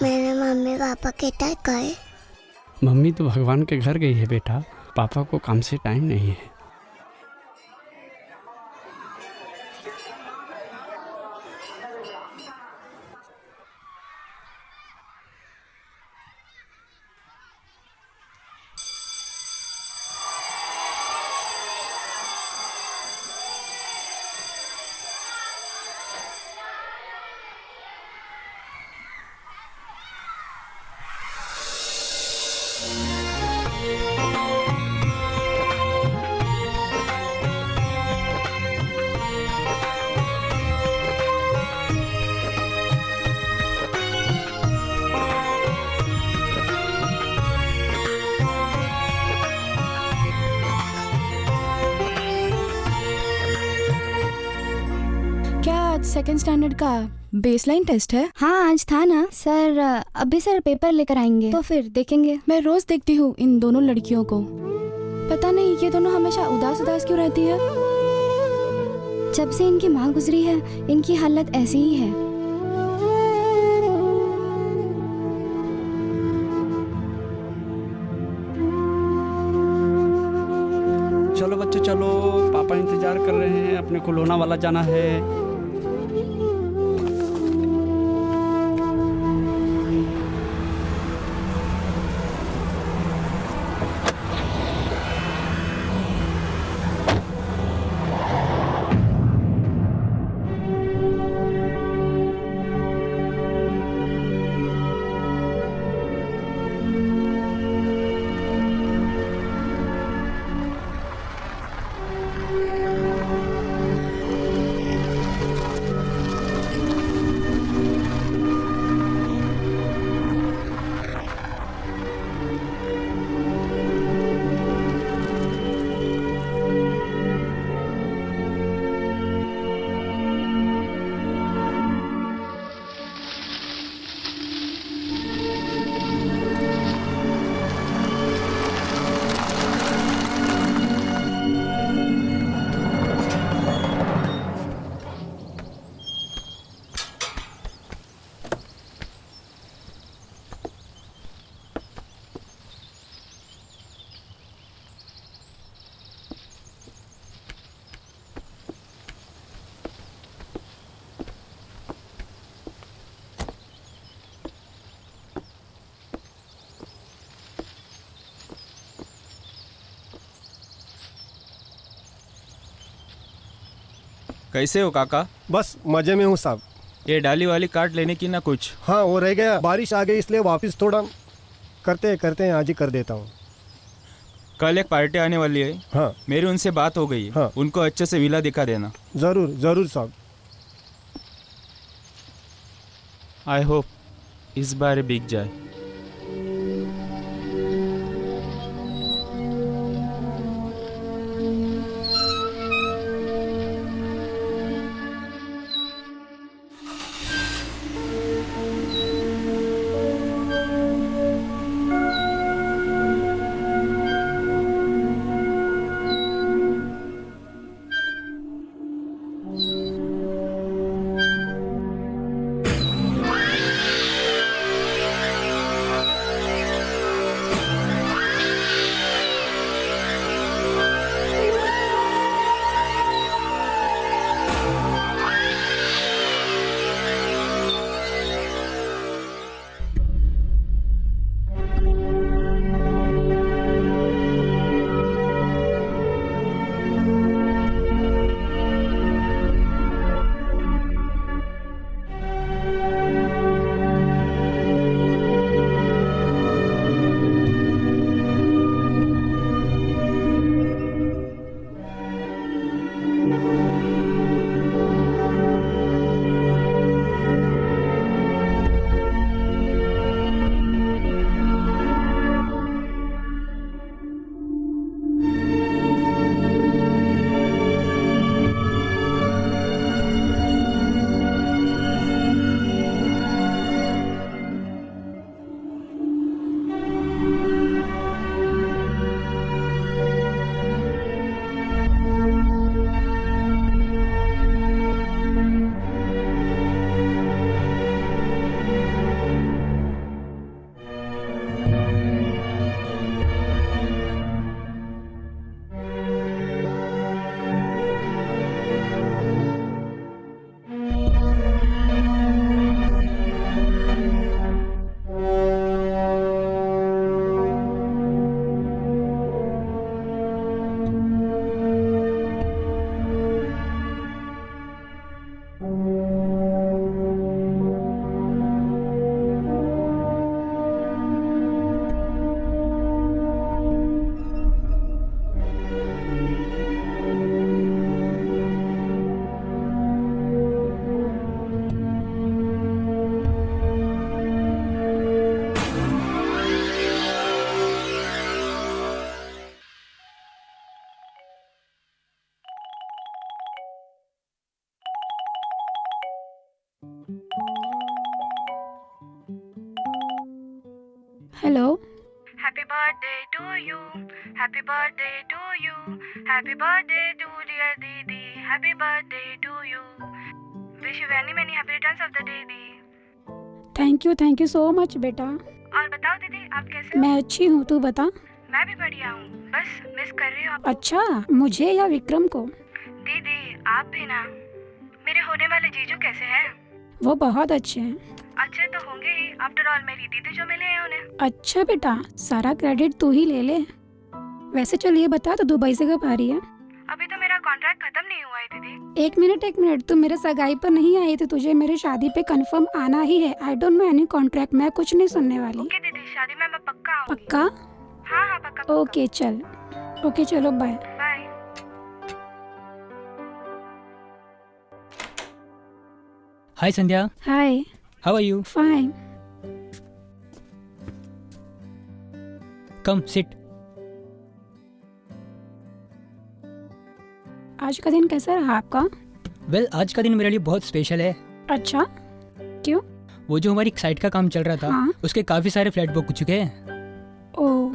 मेरे mummy papa कितना गए? मम्मी तो भगवान के घर गई है बेटा, पापा को काम से टाइम नहीं है। क्या आज सेकंड स्टैंडर्ड का बेसलाइन टेस्ट है? हाँ आज था ना सर। अभी सर पेपर लेकर आएंगे तो फिर देखेंगे। मैं रोज देखती हूँ इन दोनों लड़कियों को, पता नहीं ये दोनों हमेशा उदास उदास क्यों रहती है। जब से इनकी माँ गुजरी है इनकी हालत ऐसी ही है। चलो बच्चे चलो, पापा इंतजार कर रहे हैं, अपने को लोनावाला जाना है। कैसे हो काका? बस मजे में हूँ साहब। ये डाली वाली काट लेने की ना कुछ। हाँ वो रह गया, बारिश आ गई इसलिए वापस थोड़ा करते हैं आज ही कर देता हूँ। कल एक पार्टी आने वाली है। हाँ मेरी उनसे बात हो गई है। हाँ। उनको अच्छे से विला दिखा देना। ज़रूर ज़रूर साहब। आई होप इस बार बिक जाए। Hello. Happy birthday to you. Happy birthday to you. Happy birthday to dear Didi. Happy birthday to you. Wish you many many happy returns of the day, Didi. Thank you so much बेटा। और बताओ दीदी, आप कैसे हो? मैं अच्छी हूँ, तू बता। मैं भी बढ़िया हूँ, बस मिस कर रही हूँ आपको। अच्छा, मुझे या विक्रम को? दीदी आप भी ना। मेरे होने वाले जीजू कैसे हैं? वो बहुत अच्छे हैं। अच्छे तो होंगे ही, आफ्टर ऑल मेरी दीदी जो मिले हैं उन्हें। अच्छा बेटा, सारा क्रेडिट तू ही ले ले। वैसे चल ये बता, तो दुबई से कब आ रही है? अभी तो मेरा कॉन्ट्रैक्ट खत्म नहीं हुआ है दीदी। एक मिनट, तू मेरे सगाई पर नहीं आई थी, तुझे मेरे शादी पे कंफर्म आना ही है। I don't know any contract, मैं कुछ नहीं सुनने वाली। ओके दीदी, शादी में मैं पक्का आऊंगी। पक्का? हाँ पक्का। ओके चल, ओके चलो bye. Bye. Hi Sandhya, hi. How are you? Fine. Come sit. आज का दिन कैसा रहा आपका? वेल, आज का दिन मेरे लिए बहुत स्पेशल है। अच्छा, क्यों? वो जो हमारी साइट का काम चल रहा था, हाँ? उसके काफी सारे फ्लैट बुक हो चुके हैं। ओह,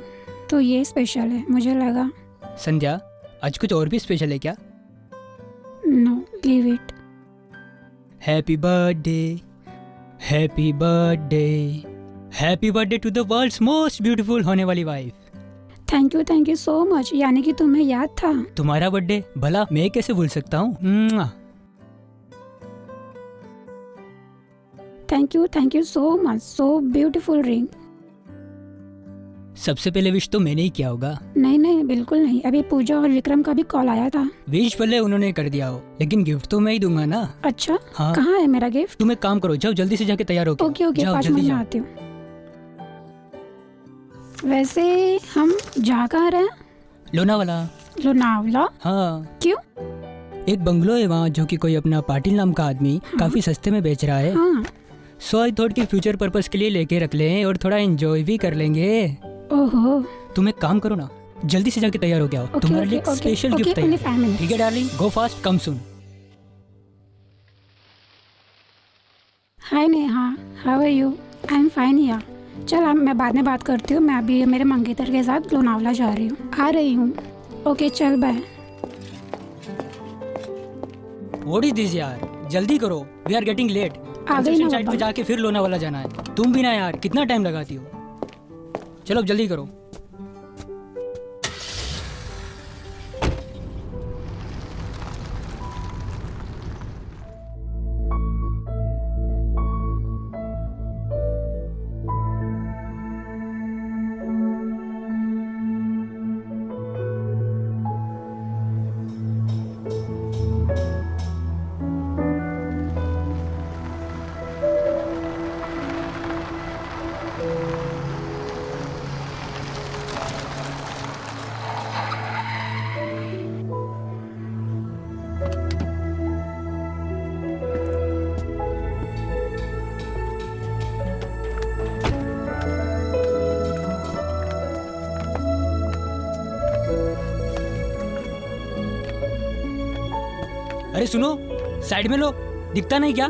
तो ये स्पेशल है, मुझे लगा। संध्या, आज कुछ और भी स्पेशल है क्या? No, leave it. Happy birthday, happy birthday, happy birthday to the world's most beautiful होने वाली wife. Thank you so much. यानी कि तुम्हें याद था। तुम्हारा बर्थडे भला मैं कैसे भूल सकता हूँ। Thank you so much. So beautiful ring. सबसे पहले विश तो मैंने ही किया होगा। नहीं, बिल्कुल नहीं। अभी पूजा और विक्रम का भी कॉल आया था। विश भले उन्होंने कर दिया हो, लेकिन गिफ्ट तो मैं ही दूंगा ना। अच्छा, हाँ। कहाँ है मेरा गिफ्ट? तुम एक काम करो, जाओ जल्दी से जाके तैयार हो के। ओके, जाओ 5 जल्दी मिनट में जाओ। आती हूँ। वैसे हम जा कहाँ रहे हैं? लोनावला? हाँ। क्यों? एक बंगलो है वहाँ जो कि कोई अपना पाटिल नाम का आदमी काफी सस्ते में बेच रहा है। हाँ। सो आई थॉट कि फ्यूचर पर्पस के लिए लेके रख लें और थोड़ा एंजॉय भी कर लेंगे। ओहो। तुम एक काम करो ना, जल्दी से जाके तैयार हो के आओ। ओके, तुम्हारे लिए okay, special okay, gift only है। 5 minutes। ठीक है darling, go fast, come soon. Hi Neha, how are you? I am fine yeah. चल, अब मैं बाद में बात करती हूँ। मैं अभी मेरे मंगेतर के साथ लोनावला जा रही हूँ। आ रही हूँ। ओके चल, बाय। व्हाट इज दिस यार, जल्दी करो, वी आर गेटिंग लेट। आ गई ना साइड पे पापा। जाके फिर लोनावाला जाना है। तुम भी ना यार, कितना टाइम लगाती हो। चलो अब जल्दी करो। अरे सुनो, साइड में लो, दिखता नहीं क्या?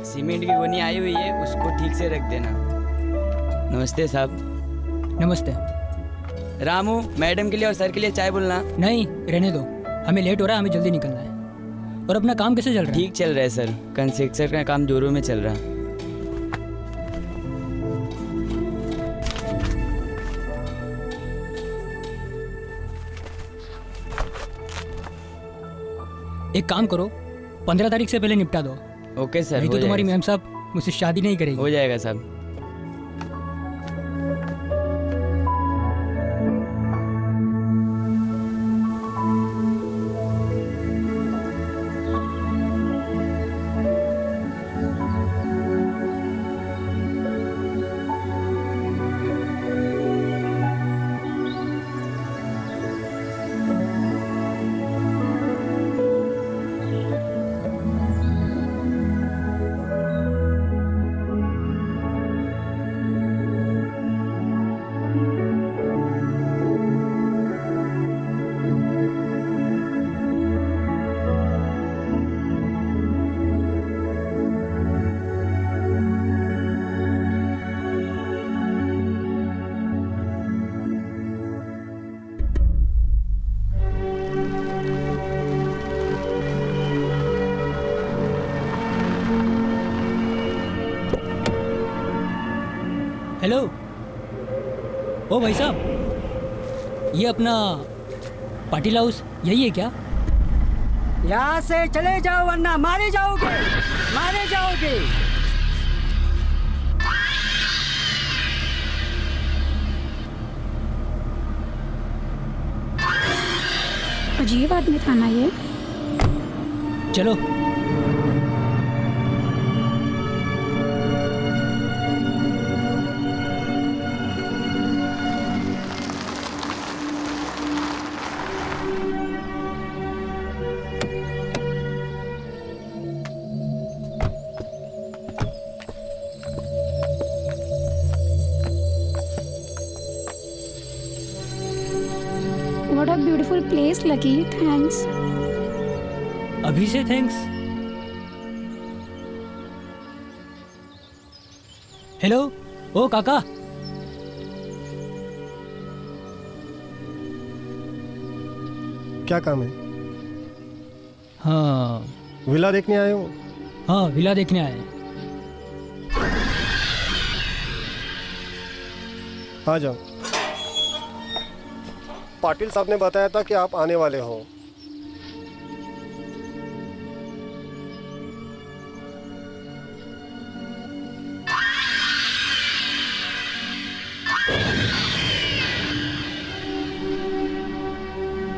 सीमेंट की गोनी आई हुई है, उसको ठीक से रख देना। नमस्ते साहब। नमस्ते। रामू, मैडम के लिए और सर के लिए चाय बोलना। नहीं, रहने दो, हमें लेट हो रहा है, हमें जल्दी निकलना है। और अपना काम कैसे चल रहा है? ठीक चल रहा है सर, कंस्ट्रक्शन का काम जोरों में चल रहा है। एक काम करो, 15 तारीख से पहले निपटा दो। ओके सर, नहीं हो तो तुम्हारी जाएगा। मैम साहब मुझसे शादी नहीं करेगी। हो जाएगा साहब। हेलो, ओ भाई साहब, ये अपना पाटिल हाउस यही है क्या? यहाँ से चले जाओ वरना मारे जाओगे, मारे जाओगे। अजीब आदमी था ना ये। चलो। What a beautiful place, Lucky. Thanks. अभी से थैंक्स। हेलो, ओ काका। क्या काम है? हाँ विला देखने आए हो? हाँ, विला देखने आए हैं। आ जाओ। पाटिल साहब ने बताया था कि आप आने वाले हो।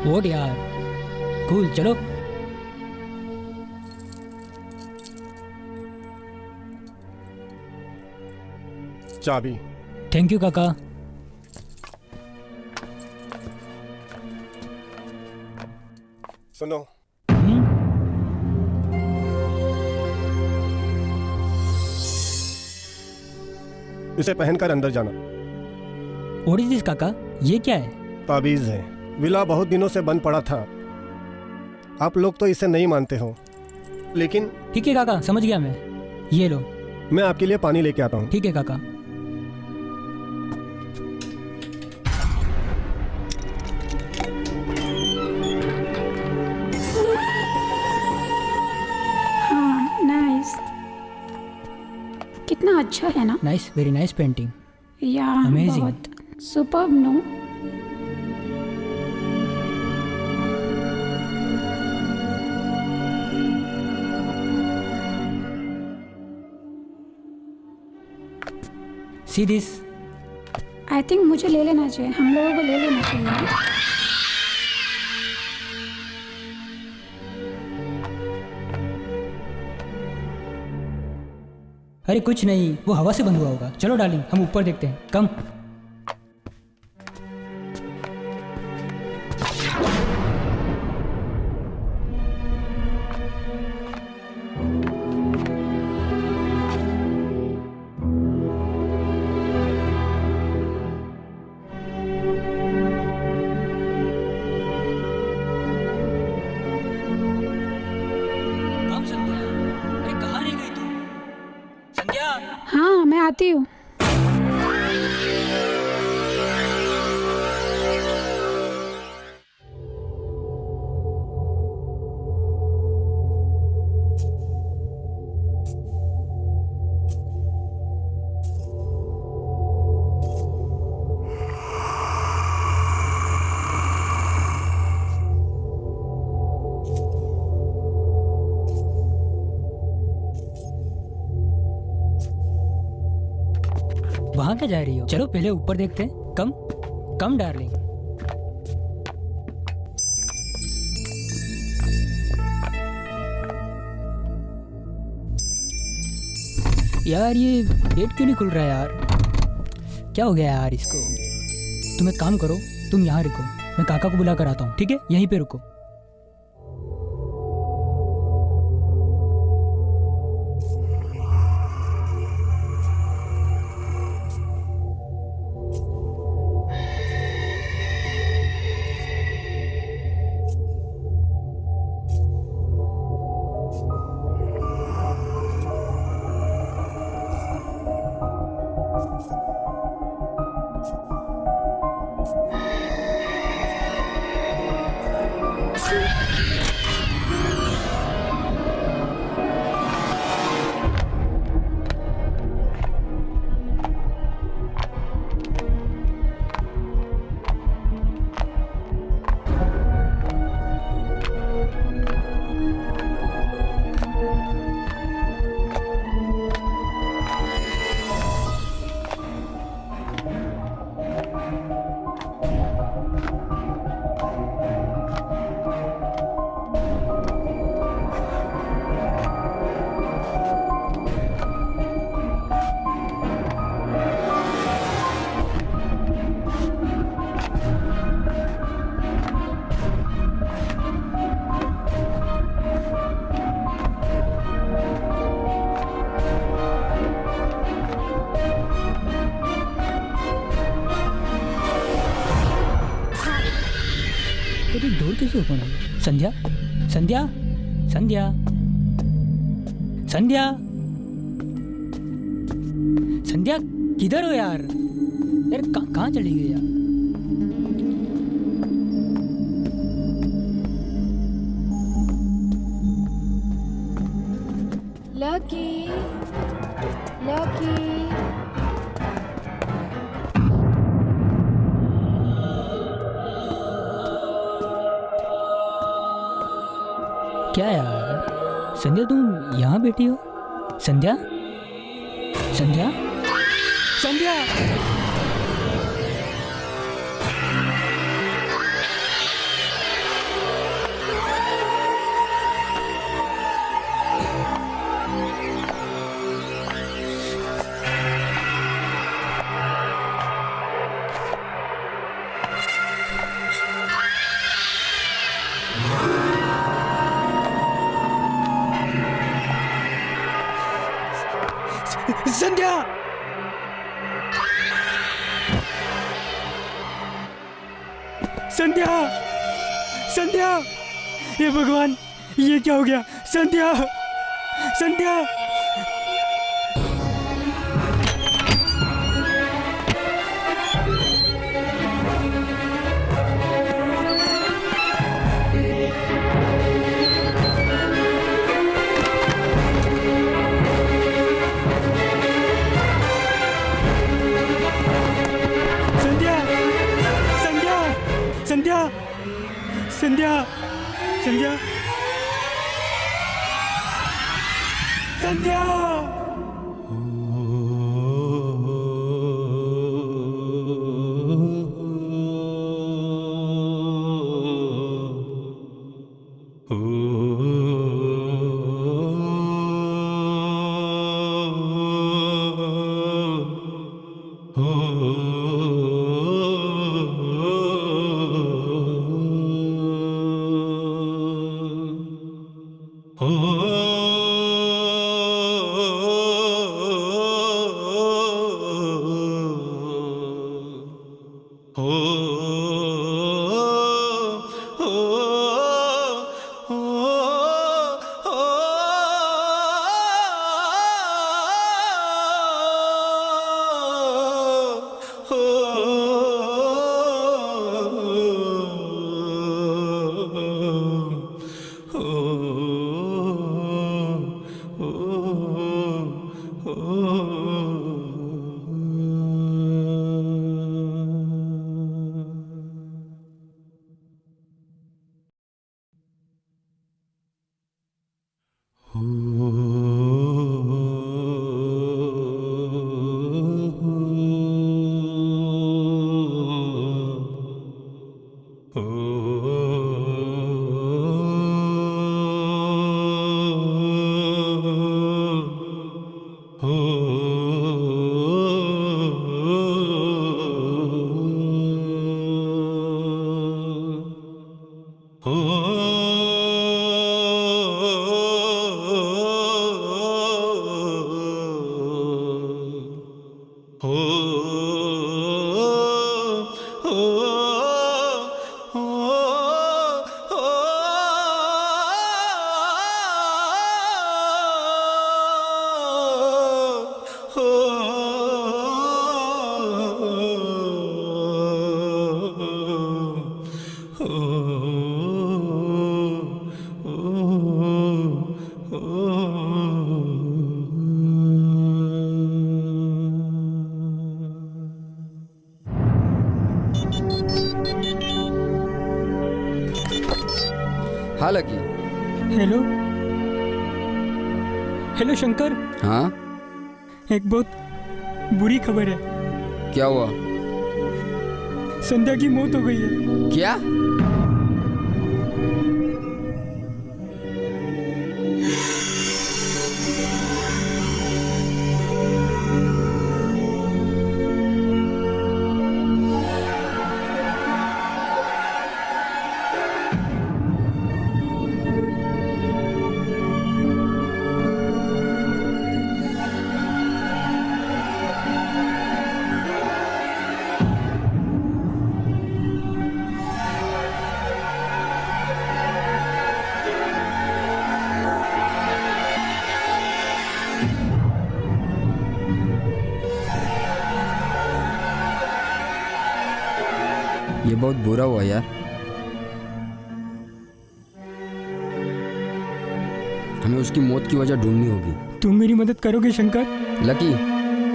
वोट यार, कूल, चलो। चाबी। थैंक यू काका। सुनो, इसे पहनकर अंदर जाना। व्हाट इज दिस काका? ये क्या है? ताबीज है। विला बहुत दिनों से बंद पड़ा था। आप लोग तो इसे नहीं मानते हो, लेकिन ठीक है काका, समझ गया मैं। ये लो। मैं आपके लिए पानी लेके आता हूँ। ठीक है काका। हाँ, नाइस। कितना अच्छा है ना? Nice, very nice painting. Yeah Amazing. बहुत superb no. See this. I think मुझे ले लेना चाहिए, हम लोगों को ले लेना चाहिए ना? अरे कुछ नहीं, वो हवा से बंद हुआ होगा। चलो डार्लिंग, हम ऊपर देखते हैं। कम। कम संध्या, अरे कहाँ रह गई तू? संध्या। हाँ, मैं आती हूँ। वहाँ क्या जा रही हो? चलो पहले ऊपर देखते हैं। कम कम डार्लिंग। यार ये गेट क्यों नहीं खुल रहा है यार? क्या हो गया यार इसको? तुम एक काम करो, तुम यहाँ रुको, मैं काका को बुला कर आता हूँ। ठीक है, यहीं पे रुको। किसी को नहीं। संध्या संध्या संध्या संध्या संध्या किधर हो यार? यार कहाँ चली गई यार? लकी लकी क्या यार संध्या, तुम यहाँ बैठी हो? संध्या संध्या संध्या संध्या संध्या संध्या, ये भगवान, ये क्या हो गया? संध्या संध्या संध्या संध्या संध्या संध्या हाँ लकी। हेलो हेलो शंकर, हाँ एक बहुत बुरी खबर है। क्या हुआ? संध्या की मौत हो गई है। क्या? ये बहुत बुरा हुआ यार। हमें उसकी मौत की वजह ढूंढनी होगी। तुम मेरी मदद करोगे शंकर? लकी,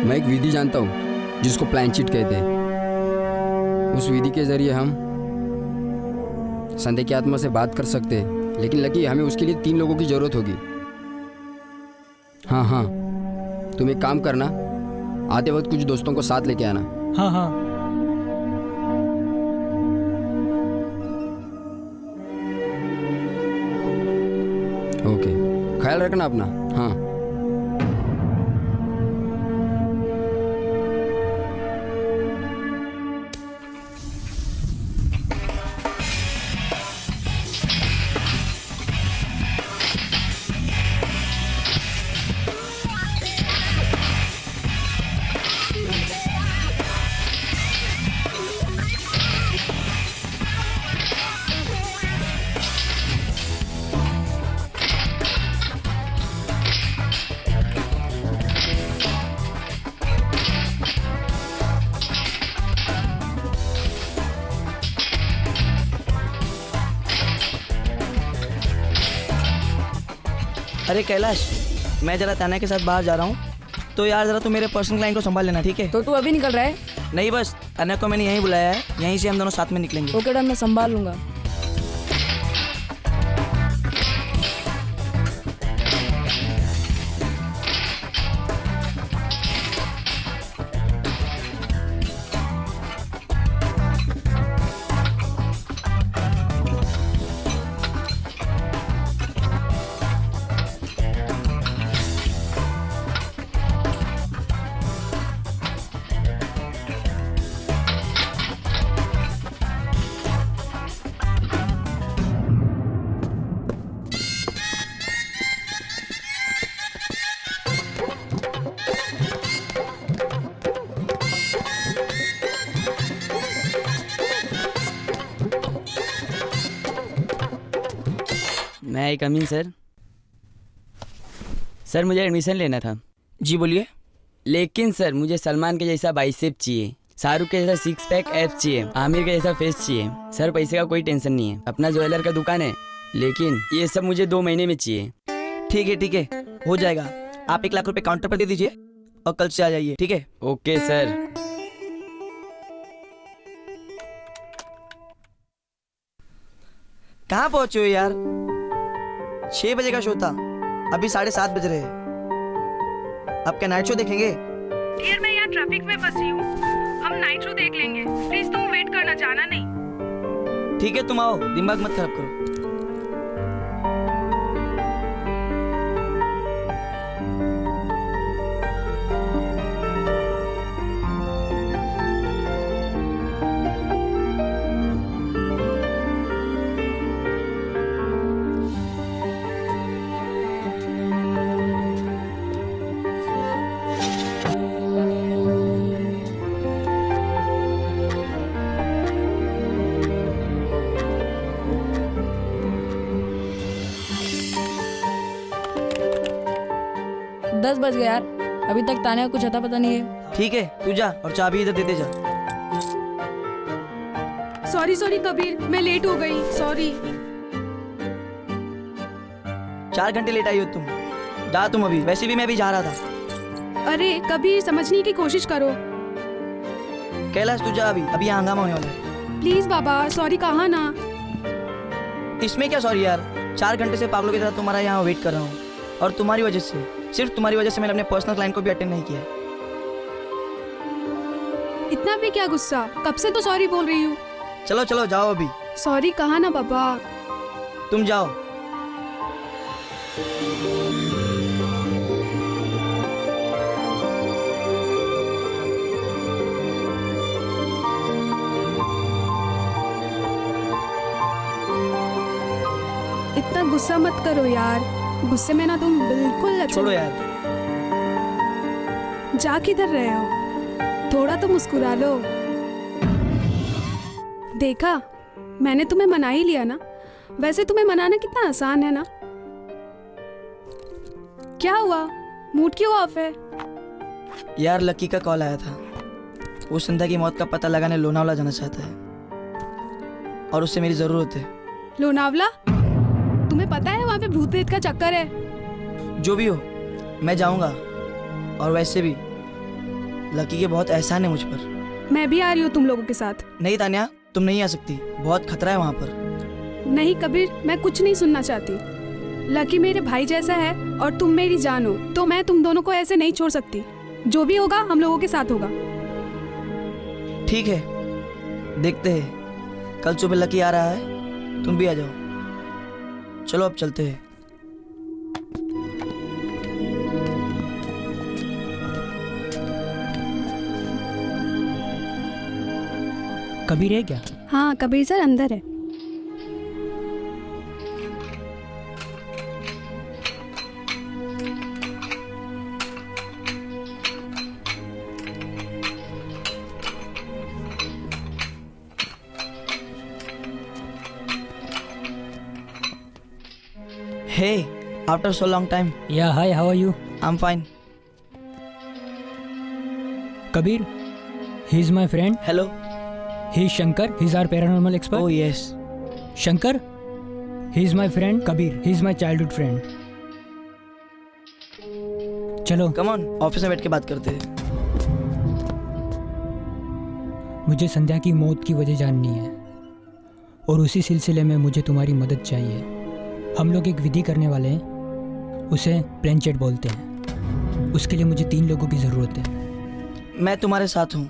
मैं एक विधि जानता हूँ जिसको प्लान शीट कहते हैं। उस विधि के जरिए हम संदेह की आत्मा से बात कर सकते हैं। लेकिन लकी, हमें उसके लिए 3 लोगों की जरूरत होगी। हाँ हाँ, तुम एक काम करना, आते वक्त कुछ दोस्तों को साथ लेके आना। हाँ हाँ। ओके, ख्याल रखना अपना। हाँ। अरे कैलाश, मैं जरा तान्या के साथ बाहर जा रहा हूँ, तो यार जरा तू मेरे पर्सनल क्लाइंट को संभाल लेना, ठीक है? तो तू अभी निकल रहा है? नहीं, बस तान्या को मैंने यहीं बुलाया है, यहीं से हम दोनों साथ में निकलेंगे। ओके डन, मैं संभाल लूंगा। मैं आई कम इन सर? सर मुझे एडमिशन लेना था। जी बोलिए। लेकिन सर मुझे सलमान के जैसा बाइसेप चाहिए, शाहरुख के जैसा 6 पैक एब्स चाहिए, आमिर के जैसा फेस चाहिए। सर पैसे का कोई टेंशन नहीं है, अपना ज्वेलर का दुकान है, लेकिन ये सब मुझे 2 महीने में चाहिए। ठीक है, हो जाएगा। आप 1 लाख रुपए काउंटर पर दे दीजिए और कल से आ जाइए, ठीक है? Okay sir. कहाँ पहुंचे हो यार? 6 बजे का शो था, अभी 7:30 बज रहे हैं। आप क्या नाइट शो देखेंगे? यार मैं यहाँ ट्रैफिक में फंसी हूँ, हम नाइट शो देख लेंगे। प्लीज तुम वेट करना, जाना नहीं। ठीक है, तुम आओ, दिमाग मत खराब करो। दस बज गए यार, अभी तक तान्या का कुछ अता पता नहीं है। ठीक है, तू जा और चाबी इधर दे दे जा। सॉरी कबीर, मैं लेट हो गई, सॉरी। 4 घंटे लेट आई हो तुम। जा तुम अभी, वैसे भी मैं अभी जा रहा था। अरे कबीर, समझने की कोशिश करो। कैलाश तू जा अभी यहाँ हंगामा होने वाला है। प्लीज बाबा, सॉरी कहा ना। इसमें क्या सॉरी यार, 4 घंटे से पागलों की तरह तुम्हारा यहाँ वेट कर रहा हूँ, और तुम्हारी वजह से, सिर्फ तुम्हारी वजह से मैंने अपने पर्सनल क्लाइंट को भी अटेंड नहीं किया। इतना भी क्या गुस्सा, कब से तो सॉरी बोल रही हूँ। चलो जाओ अभी। सॉरी कहा ना पापा। तुम जाओ। इतना गुस्सा मत करो यार, गुस्से में ना तुम बिल्कुल छोड़ो यार। जा किधर रहे हो, थोड़ा तो मुस्कुरा लो। देखा, मैंने तुम्हें मना ही लिया ना। वैसे तुम्हें मनाना कितना आसान है ना। क्या हुआ, मूड क्यों ऑफ है? यार लकी का कॉल आया था, वो संध्या की मौत का पता लगाने लोनावला जाना चाहता है। और उससे मेरी ज़रूरत है। लोनावला, तुम्हें पता है वहाँ पे भूत प्रेत का चक्कर है। जो भी हो मैं जाऊँगा, और वैसे भी लकी के बहुत एहसान है मुझ पर। मैं भी आ रही हूँ तुम लोगों के साथ। नहीं तान्या, तुम नहीं आ सकती, बहुत खतरा है वहाँ पर। नहीं कबीर, मैं कुछ नहीं सुनना चाहती। लकी मेरे भाई जैसा है और तुम मेरी जान हो, तो मैं तुम दोनों को ऐसे नहीं छोड़ सकती। जो भी होगा हम लोगों के साथ होगा। ठीक है, देखते हैं। कल सुबह लकी आ रहा है, तुम भी आ जाओ। चलो अब चलते हैं। कबीर है क्या? हाँ कबीर सर अंदर है। Hey, after so long time. Yeah, hi, how are you? I'm fine. Kabir, he is my friend. Hello. He is Shankar, he is our paranormal expert. Oh yes. Shankar, he is my friend. Kabir, he is my childhood friend. चलो Come on, office में बैठ के बात करते हैं। मुझे संध्या की मौत की वजह जाननी है, और उसी सिलसिले में मुझे तुम्हारी मदद चाहिए। हम लोग एक विधि करने वाले हैं, उसे प्लेनचेट बोलते हैं। उसके लिए मुझे 3 लोगों की ज़रूरत है। मैं तुम्हारे साथ हूँ।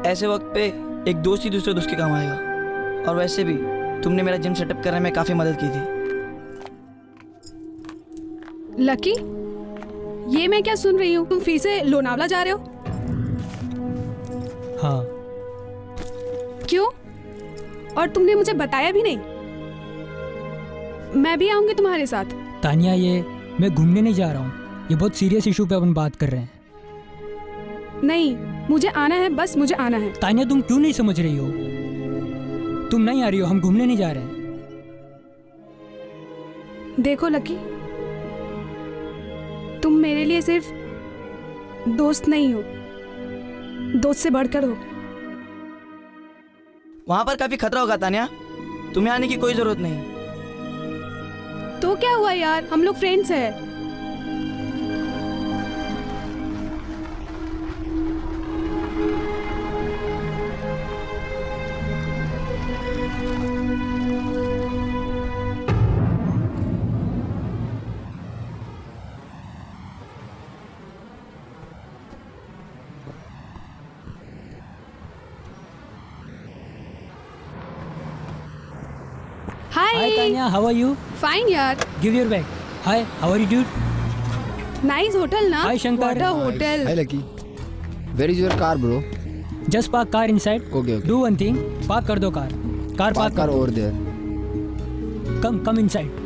ऐसे वक्त पे एक दोस्त ही दूसरे दोस्त के काम आएगा, और वैसे भी तुमने मेरा जिम सेटअप करने में काफ़ी मदद की थी। लकी, ये मैं क्या सुन रही हूँ? तुम फिर से लोनावला जा रहे हो? हाँ। क्यों? और तुमने मुझे बताया भी नहीं। मैं भी आऊंगी तुम्हारे साथ। तानिया, ये मैं घूमने नहीं जा रहा हूँ, ये बहुत सीरियस इशू पे अपन बात कर रहे हैं। नहीं, मुझे आना है, बस मुझे आना है। तानिया, तुम क्यों नहीं समझ रही हो? तुम नहीं आ रही हो, हम घूमने नहीं जा रहे हैं। देखो लकी, तुम मेरे लिए सिर्फ दोस्त नहीं हो, दोस्त से बढ़कर हो। वहाँ पर काफ़ी खतरा होगा तान्या, तुम्हें आने की कोई ज़रूरत नहीं। तो क्या हुआ यार, हम लोग फ्रेंड्स हैं। Hi Tanya, how are you? Fine यार। Give your bag. Hi, how are you, dude? Nice hotel ना? Hi, Shankar. What a hotel. Hi Lucky. Where is your car, bro? Just park car inside. Okay, okay. Do one thing. Park कर दो car. Car park car कर दो. over there. Come inside.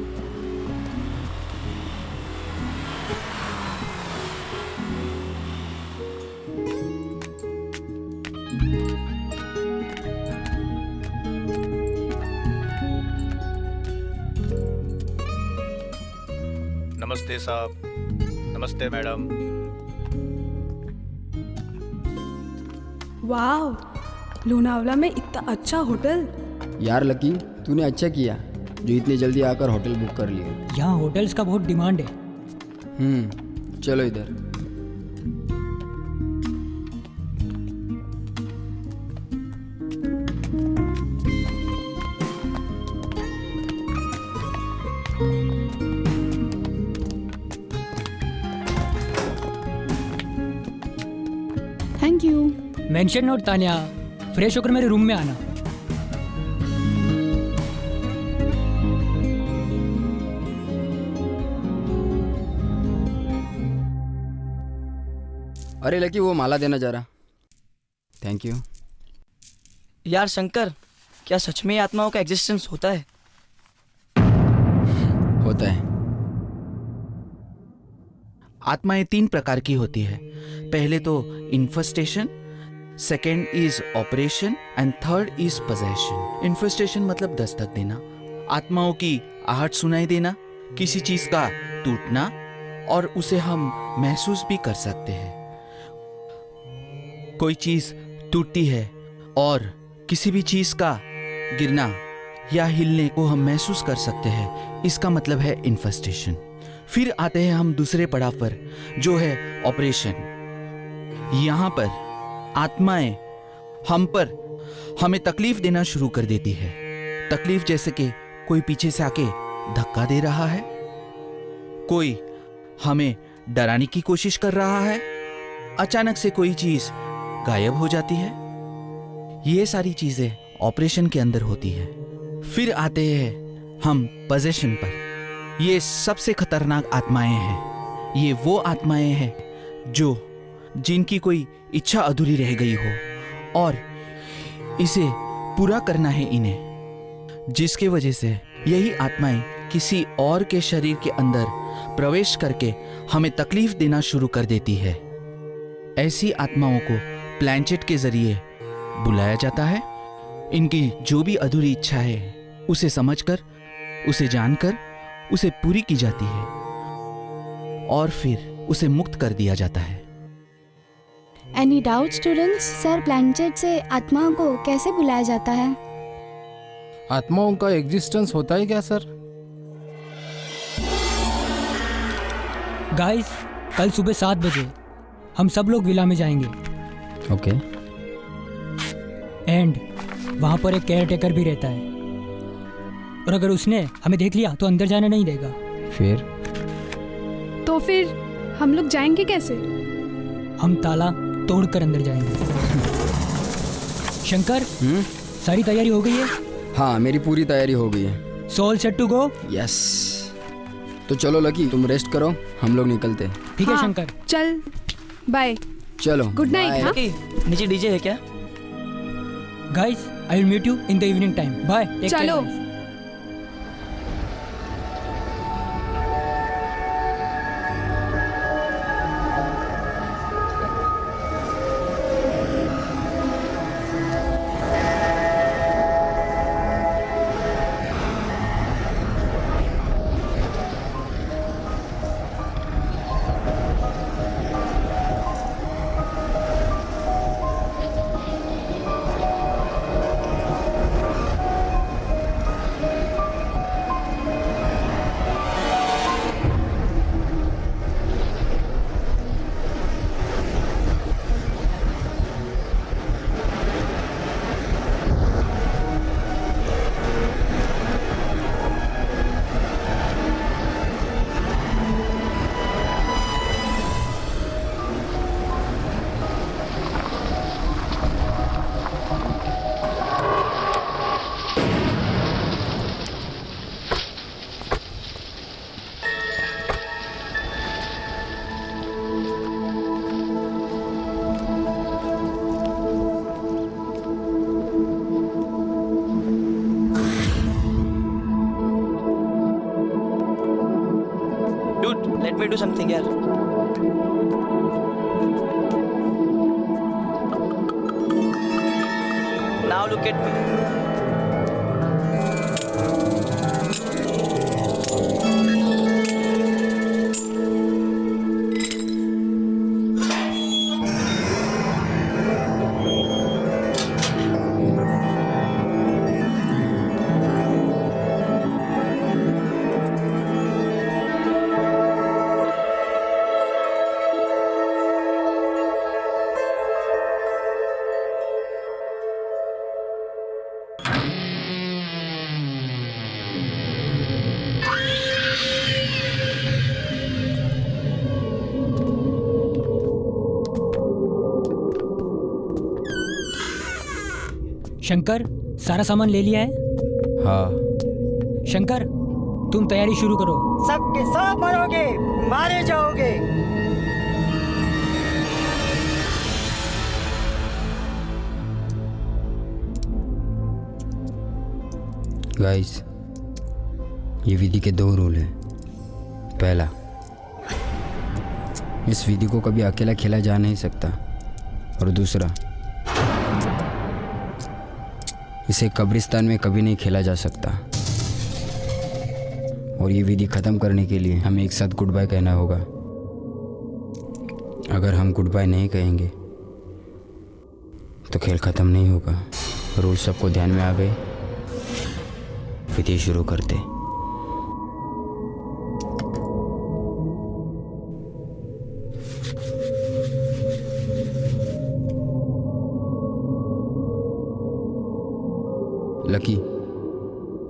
नमस्ते साहब, नमस्ते madam. वाह, लोनावला में इतना अच्छा होटल। यार लकी, तूने अच्छा किया जो इतनी जल्दी आकर होटल बुक कर लिया। यहाँ होटल्स का बहुत डिमांड है। चलो इधर। Thank you. Mention note Tania, fresh होकर मेरे रूम में आना। अरे लकी, वो माला देना जा रहा। Thank you. यार शंकर, क्या सच में आत्माओं का एग्जिस्टेंस होता है? होता है। आत्माएं 3 प्रकार की होती है। पहले तो infestation, second is operation and third is possession. Infestation मतलब दस्तक देना, आत्माओं की आहट सुनाई देना, किसी चीज का टूटना, और उसे हम महसूस भी कर सकते हैं। कोई चीज टूटती है और किसी भी चीज का गिरना या हिलने को हम महसूस कर सकते हैं, इसका मतलब है इन्फेस्टेशन। फिर आते हैं हम दूसरे पड़ाव पर, जो है ऑपरेशन। यहाँ पर आत्माएं हमें तकलीफ देना शुरू कर देती है। तकलीफ जैसे कि कोई पीछे से आके धक्का दे रहा है, कोई हमें डराने की कोशिश कर रहा है, अचानक से कोई चीज गायब हो जाती है। ये सारी चीजें ऑपरेशन के अंदर होती है। फिर आते हैं हम पोजेशन पर। ये सबसे खतरनाक आत्माएं हैं। ये वो आत्माएं हैं जिनकी कोई इच्छा अधूरी रह गई हो और इसे पूरा करना है इन्हें, जिसके वजह से यही आत्माएं किसी और के शरीर के अंदर प्रवेश करके हमें तकलीफ देना शुरू कर देती है। ऐसी आत्माओं को प्लैंचेट के जरिए बुलाया जाता है। इनकी जो भी अधूरी इच्छा है उसे समझकर, उसे जानकर उसे पूरी की जाती है और फिर उसे मुक्त कर दिया जाता है। Any doubt students? सर, प्लैंचेट से आत्माओं को कैसे बुलाया जाता है? आत्माओं का एग्जिस्टेंस होता है क्या सर? गाइस, कल सुबह 7 बजे हम सब लोग विला में जाएंगे। ओके। एंड वहाँ पर एक केयर टेकर भी रहता है, और अगर उसने हमें देख लिया तो अंदर जाने नहीं देगा। तो फिर हम लोग जाएंगे कैसे? हम ताला तोड़कर अंदर जाएंगे। शंकर, सारी तैयारी हो गई है? हाँ, मेरी पूरी तैयारी हो गई है। So all set to go? Yes. तो चलो लकी, तुम रेस्ट करो, हम लोग निकलते हैं। ठीक है शंकर, चल बाय। चलो गुड नाइट। हाँ? नीचे डीजे है क्या? Guys, I will meet you in the evening time. Bye. चलो। Let me do something here. Now look at me. Shankar, सारा सामान ले लिया है? हाँ। शंकर, तुम तैयारी शुरू करो। सबके सब मरोगे, मारे जाओगे। गाइस, ये विधि के 2 रूल हैं। पहला, इस विधि को कभी अकेला खेला जा नहीं सकता, और दूसरा, इसे कब्रिस्तान में कभी नहीं खेला जा सकता। और ये विधि ख़त्म करने के लिए हमें एक साथ गुड बाय कहना होगा। अगर हम गुड बाय नहीं कहेंगे तो खेल खत्म नहीं होगा। रूल सबको ध्यान में आ गए, विधि शुरू करते। लकी,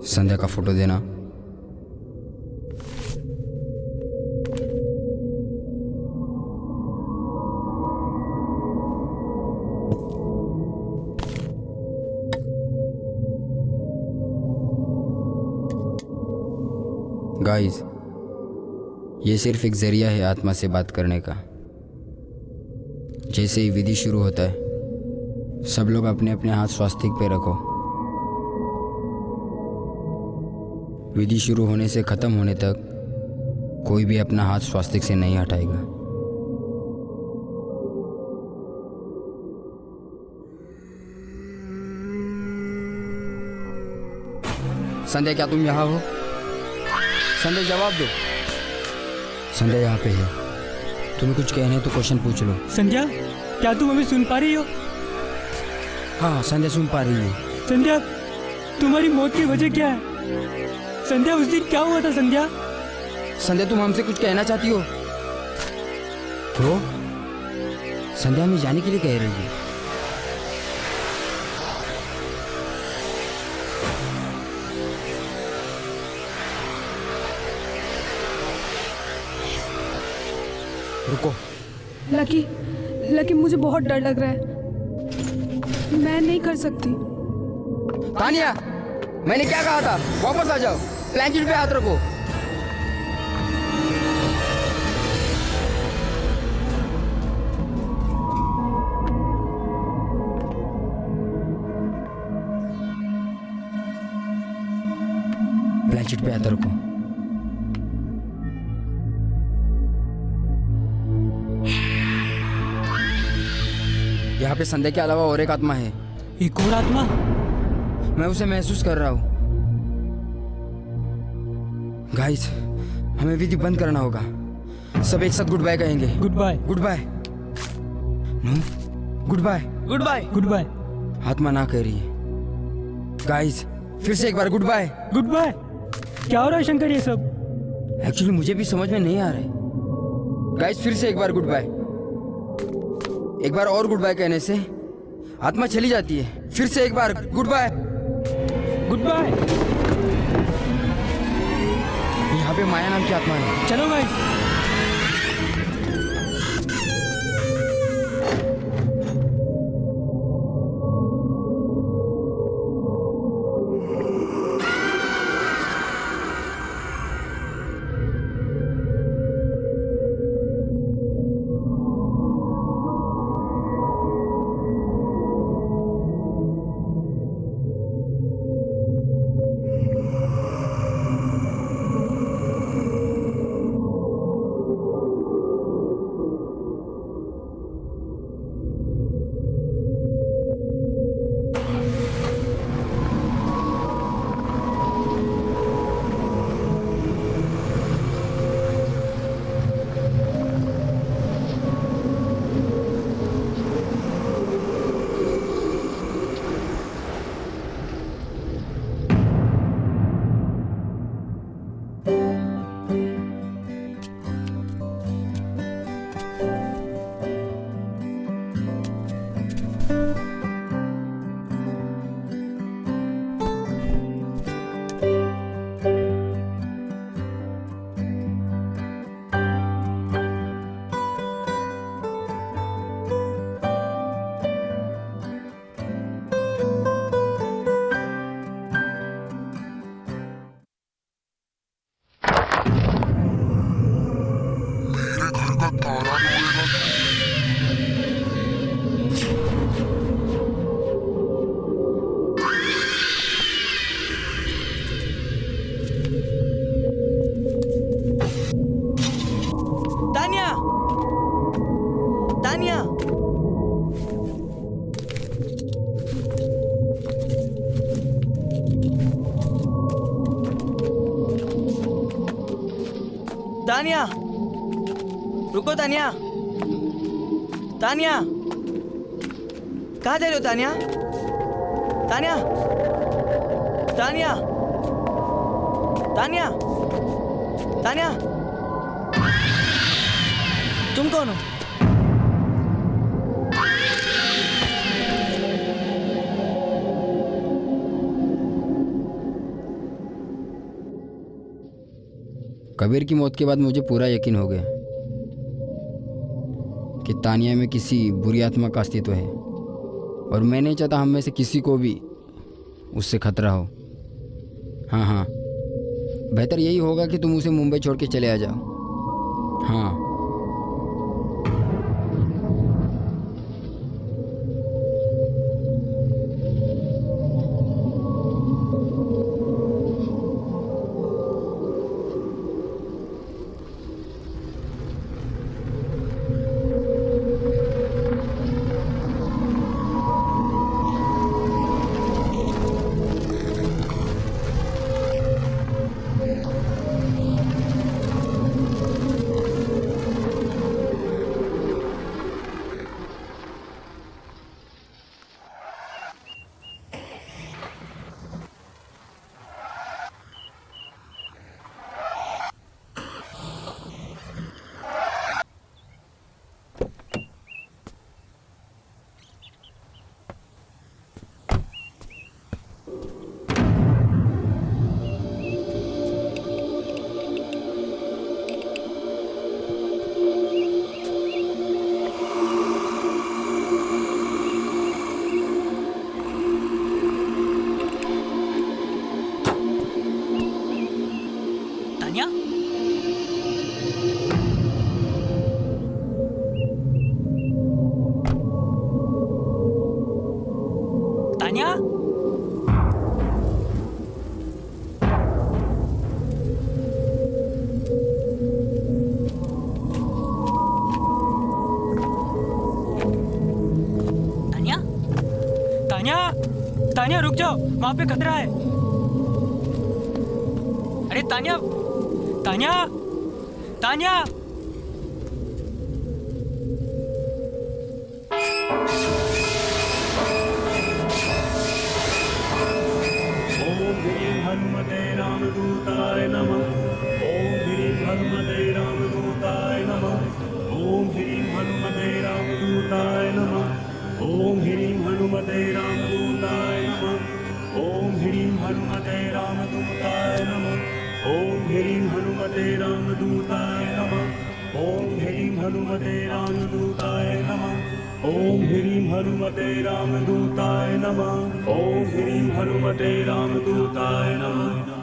संध्या का फोटो देना। गाइस, ये सिर्फ एक जरिया है आत्मा से बात करने का। जैसे ही विधि शुरू होता है, सब लोग अपने अपने हाथ स्वास्तिक पे रखो। विधि शुरू होने से खत्म होने तक कोई भी अपना हाथ स्वास्तिक से नहीं हटाएगा। संध्या, क्या तुम यहाँ हो? संध्या, जवाब दो। संध्या यहाँ पे है। तुम्हें कुछ कहना है तो क्वेश्चन पूछ लो। संध्या, क्या तुम हमें सुन पा रही हो? हाँ, संध्या सुन पा रही है। संध्या, तुम्हारी मौत की वजह क्या है? संध्या, उस दिन क्या हुआ था? संध्या, संध्या, तुम हमसे कुछ कहना चाहती हो? तो संध्या हमें जाने के लिए कह रही है। रुको। लकी, मुझे बहुत डर लग रहा है। मैं नहीं कर सकती। तानिया, मैंने क्या कहा था? वापस आ जाओ, प्लैंकेट पे हाथ रखो। प्लैंकेट पे हाथ रखो। यहाँ पे संध्या के अलावा और एक आत्मा है। एक और आत्मा? मैं उसे महसूस कर रहा हूँ। गाइस, हमें विधि बंद करना होगा। सब एक साथ गुड बाय कहेंगे। Goodbye. Goodbye. No, goodbye. Goodbye. Goodbye. आत्मा ना कह रही है। गाइस, फिर से एक बार गुड बाय। Goodbye. क्या हो रहा है शंकर ये सब? एक्चुअली मुझे भी समझ में नहीं आ रहा है। गाइस, फिर से एक बार गुड बाय। एक बार और गुड बाय कहने से आत्मा चली जाती है। फिर से एक बार गुड बाय। Goodbye. यहाँ पे माया नाम की आत्मा है। चलो गाइस। तानिया, रुको तानिया। तानिया, कहाँ जा रहे हो तानिया? तानिया, तानिया, तानिया, तानिया, तुम कौन हो? कबीर की मौत के बाद मुझे पूरा यकीन हो गया कि तानिया में किसी बुरी आत्मा का अस्तित्व है, और मैं नहीं चाहता हम में से किसी को भी उससे खतरा हो। हाँ, बेहतर यही होगा कि तुम उसे मुंबई छोड़ के चले आ जाओ। हाँ, तानिया, तानिया, तानिया, तानिया रुक जाओ, वहां पे खतरा है। अरे तानिया, तानिया, तानिया। हनुमते रामदूताय नमः। ओम ह्रीं हनुमते रामदूताय नमः। ओम ह्रीं हनुमते रामदूताय नमः। ओम ह्रीं हनुमते रामदूताय नमः। ओम ह्रीं हनुमते रामदूताय नमः। ओम ह्रीं हनुमते रामदूताय नमः। ओम ह्रीं हनुमते रामदूताय नमः। ओम ह्रीं हनुमते रामदूताय नमः। ओम ह्रीं हनुमते रामदूताय नमः।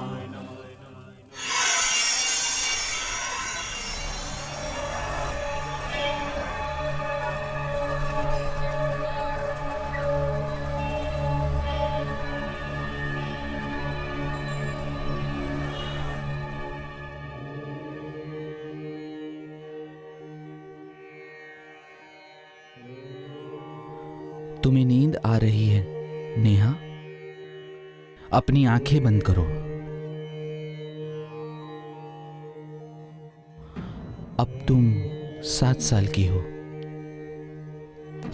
तुम्हें नींद आ रही है नेहा? अपनी आंखें बंद करो। अब तुम 7 साल की हो।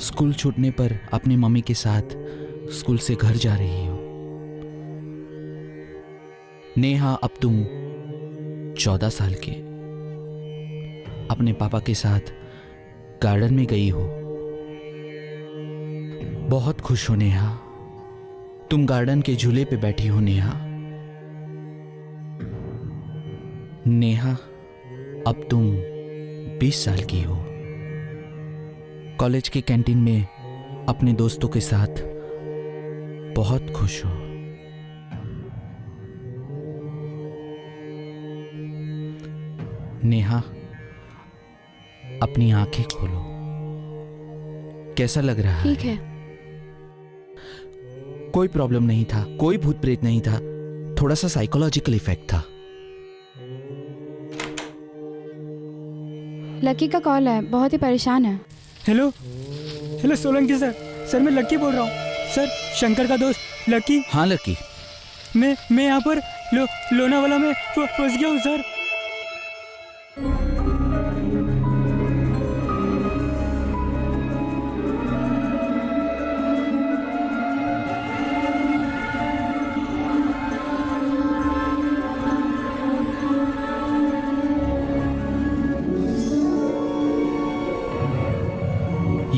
स्कूल छूटने पर अपनी मम्मी के साथ स्कूल से घर जा रही हो। नेहा, अब तुम 14 साल की अपने पापा के साथ गार्डन में गई हो। बहुत खुश हो नेहा। तुम गार्डन के झूले पे बैठी हो नेहा। नेहा, अब तुम 20 साल की हो। कॉलेज के कैंटीन में अपने दोस्तों के साथ बहुत खुश हो। नेहा, अपनी आंखें खोलो। कैसा लग रहा है? ठीक है। कोई प्रॉब्लम नहीं था, कोई भूत प्रेत नहीं था, थोड़ा सा साइकोलॉजिकल इफेक्ट था। लकी का कॉल है, बहुत ही परेशान है। Hello hello Solanki sir. Sir मैं लकी बोल रहा हूँ। सर शंकर का दोस्त लकी। हाँ लकी। मैं यहाँ पर लोनावाला में फंस गया हूँ सर।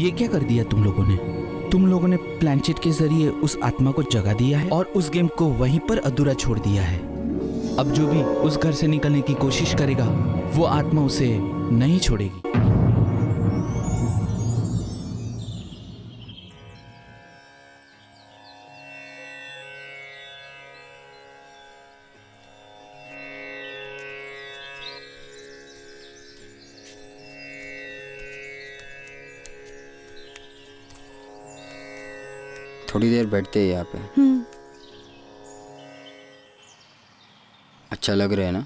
ये क्या कर दिया तुम लोगों ने? तुम लोगों ने प्लैंचेट के जरिए उस आत्मा को जगा दिया है और उस गेम को वहीं पर अधूरा छोड़ दिया है। अब जो भी उस घर से निकलने की कोशिश करेगा वो आत्मा उसे नहीं छोड़ेगी। थोड़ी देर बैठते हैं यहाँ पे। अच्छा लग रहा है ना?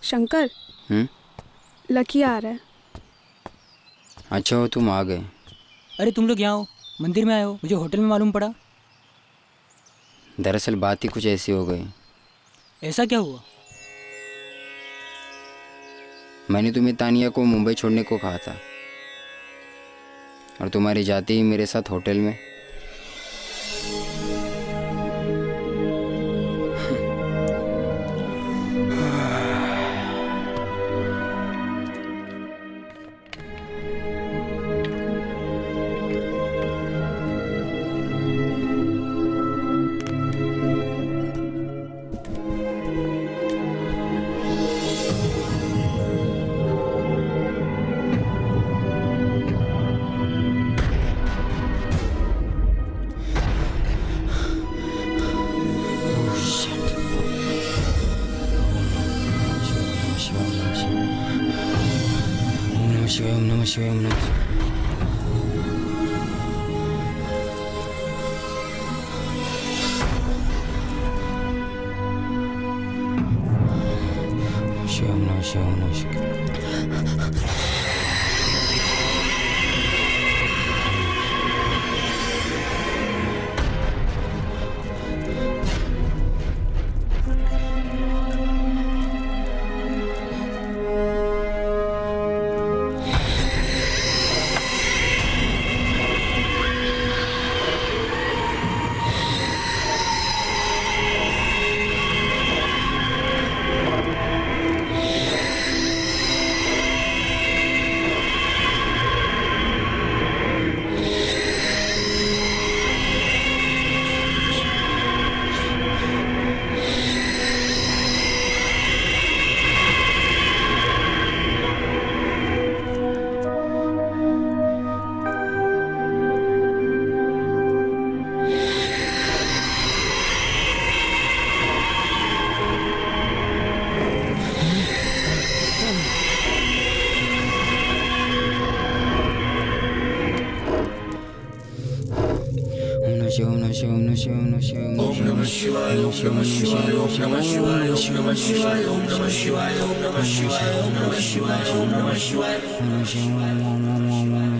शंकर, लकी आ रहा है। अच्छा हो तुम आ गए। अरे तुम लोग यहाँ हो, मंदिर में आए हो, मुझे होटल में मालूम पड़ा। दरअसल बात ही कुछ ऐसी हो गई। ऐसा क्या हुआ? मैंने तुम्हें तानिया को मुंबई छोड़ने को कहा था और तुम्हारी जाते ही मेरे साथ होटल में।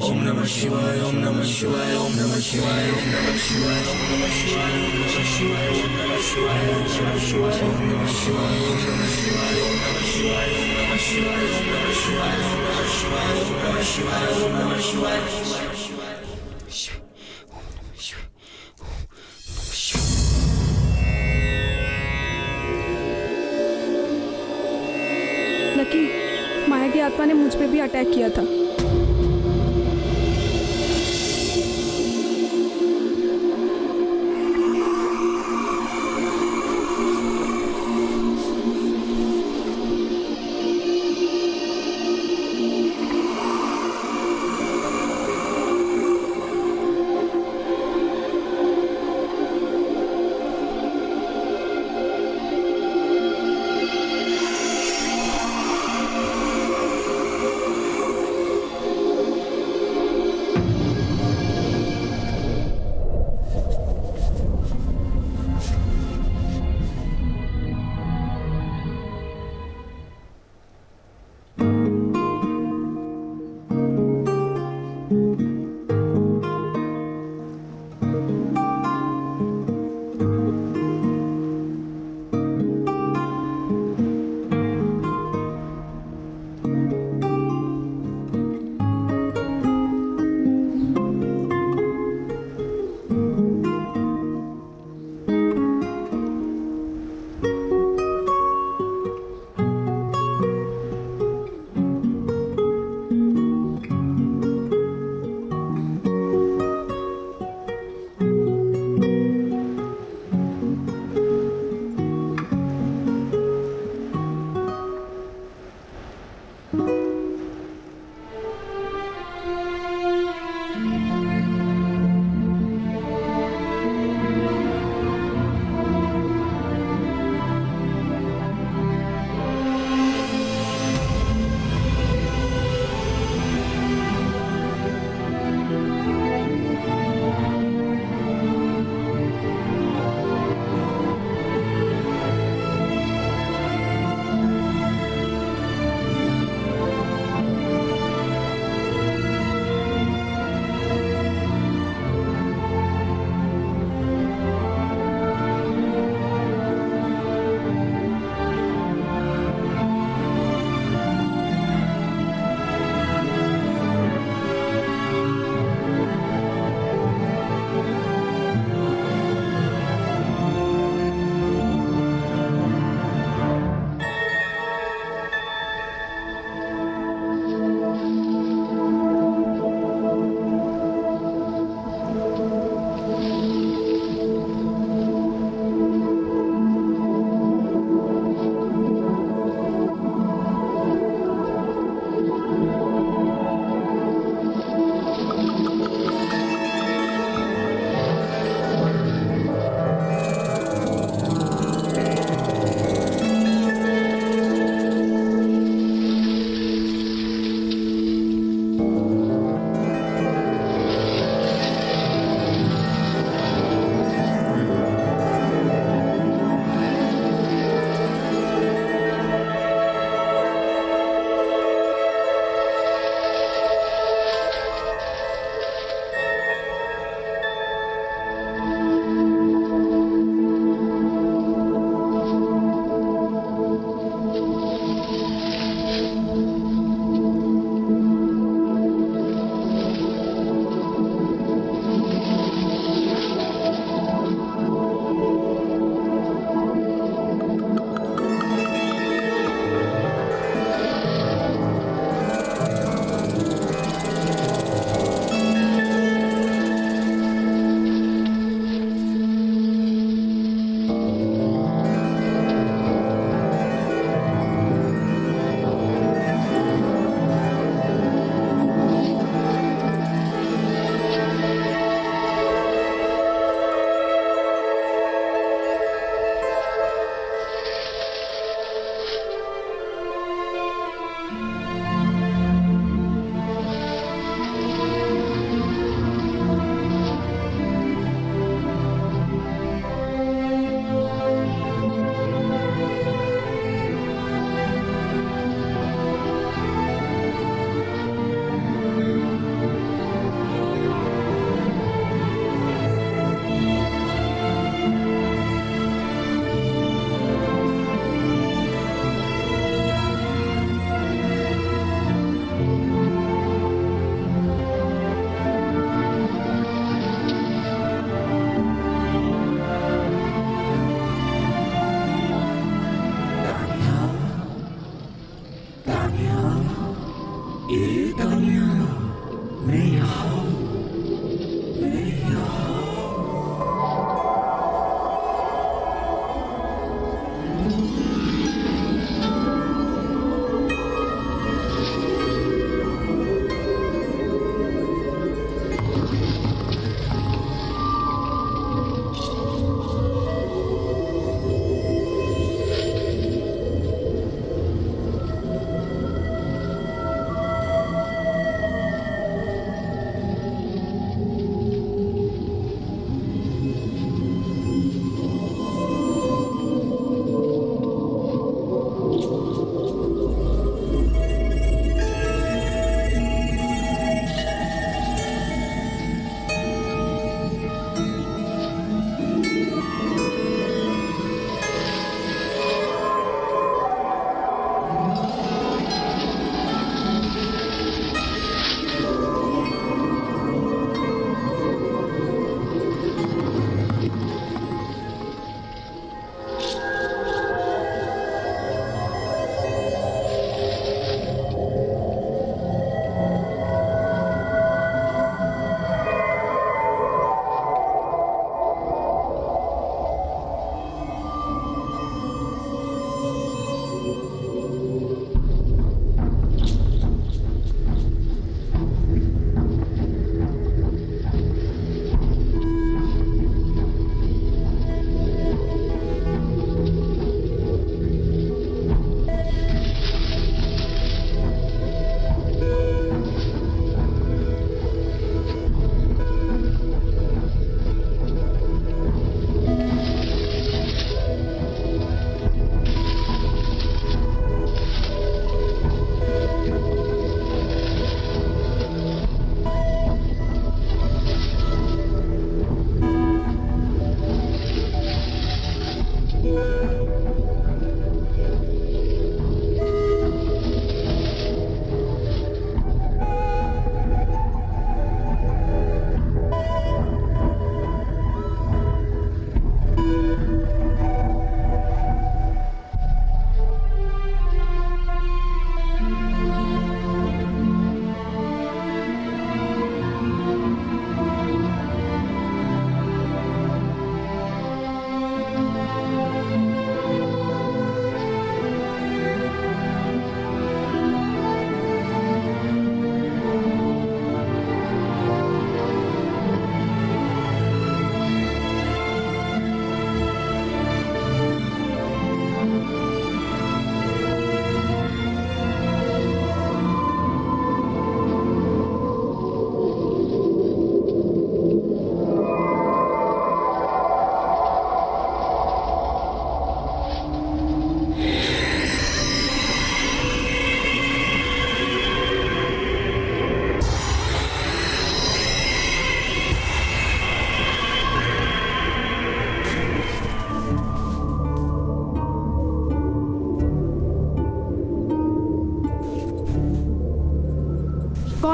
ओम नमः शिवाय, ओम नमः शिवाय। ओम नमः शिवाय, ओम नमः शिवाय। लकी, माया की आत्मा ने मुझ पे भी अटैक किया था।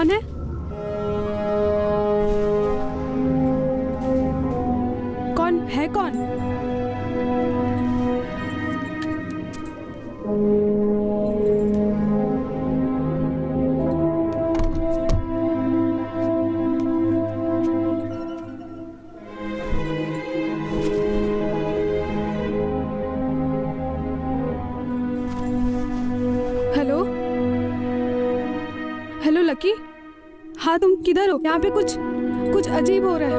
कौन है? कौन है? कौन? हेलो हेलो लकी, हाँ तुम किधर हो? यहाँ पे कुछ अजीब हो रहा है।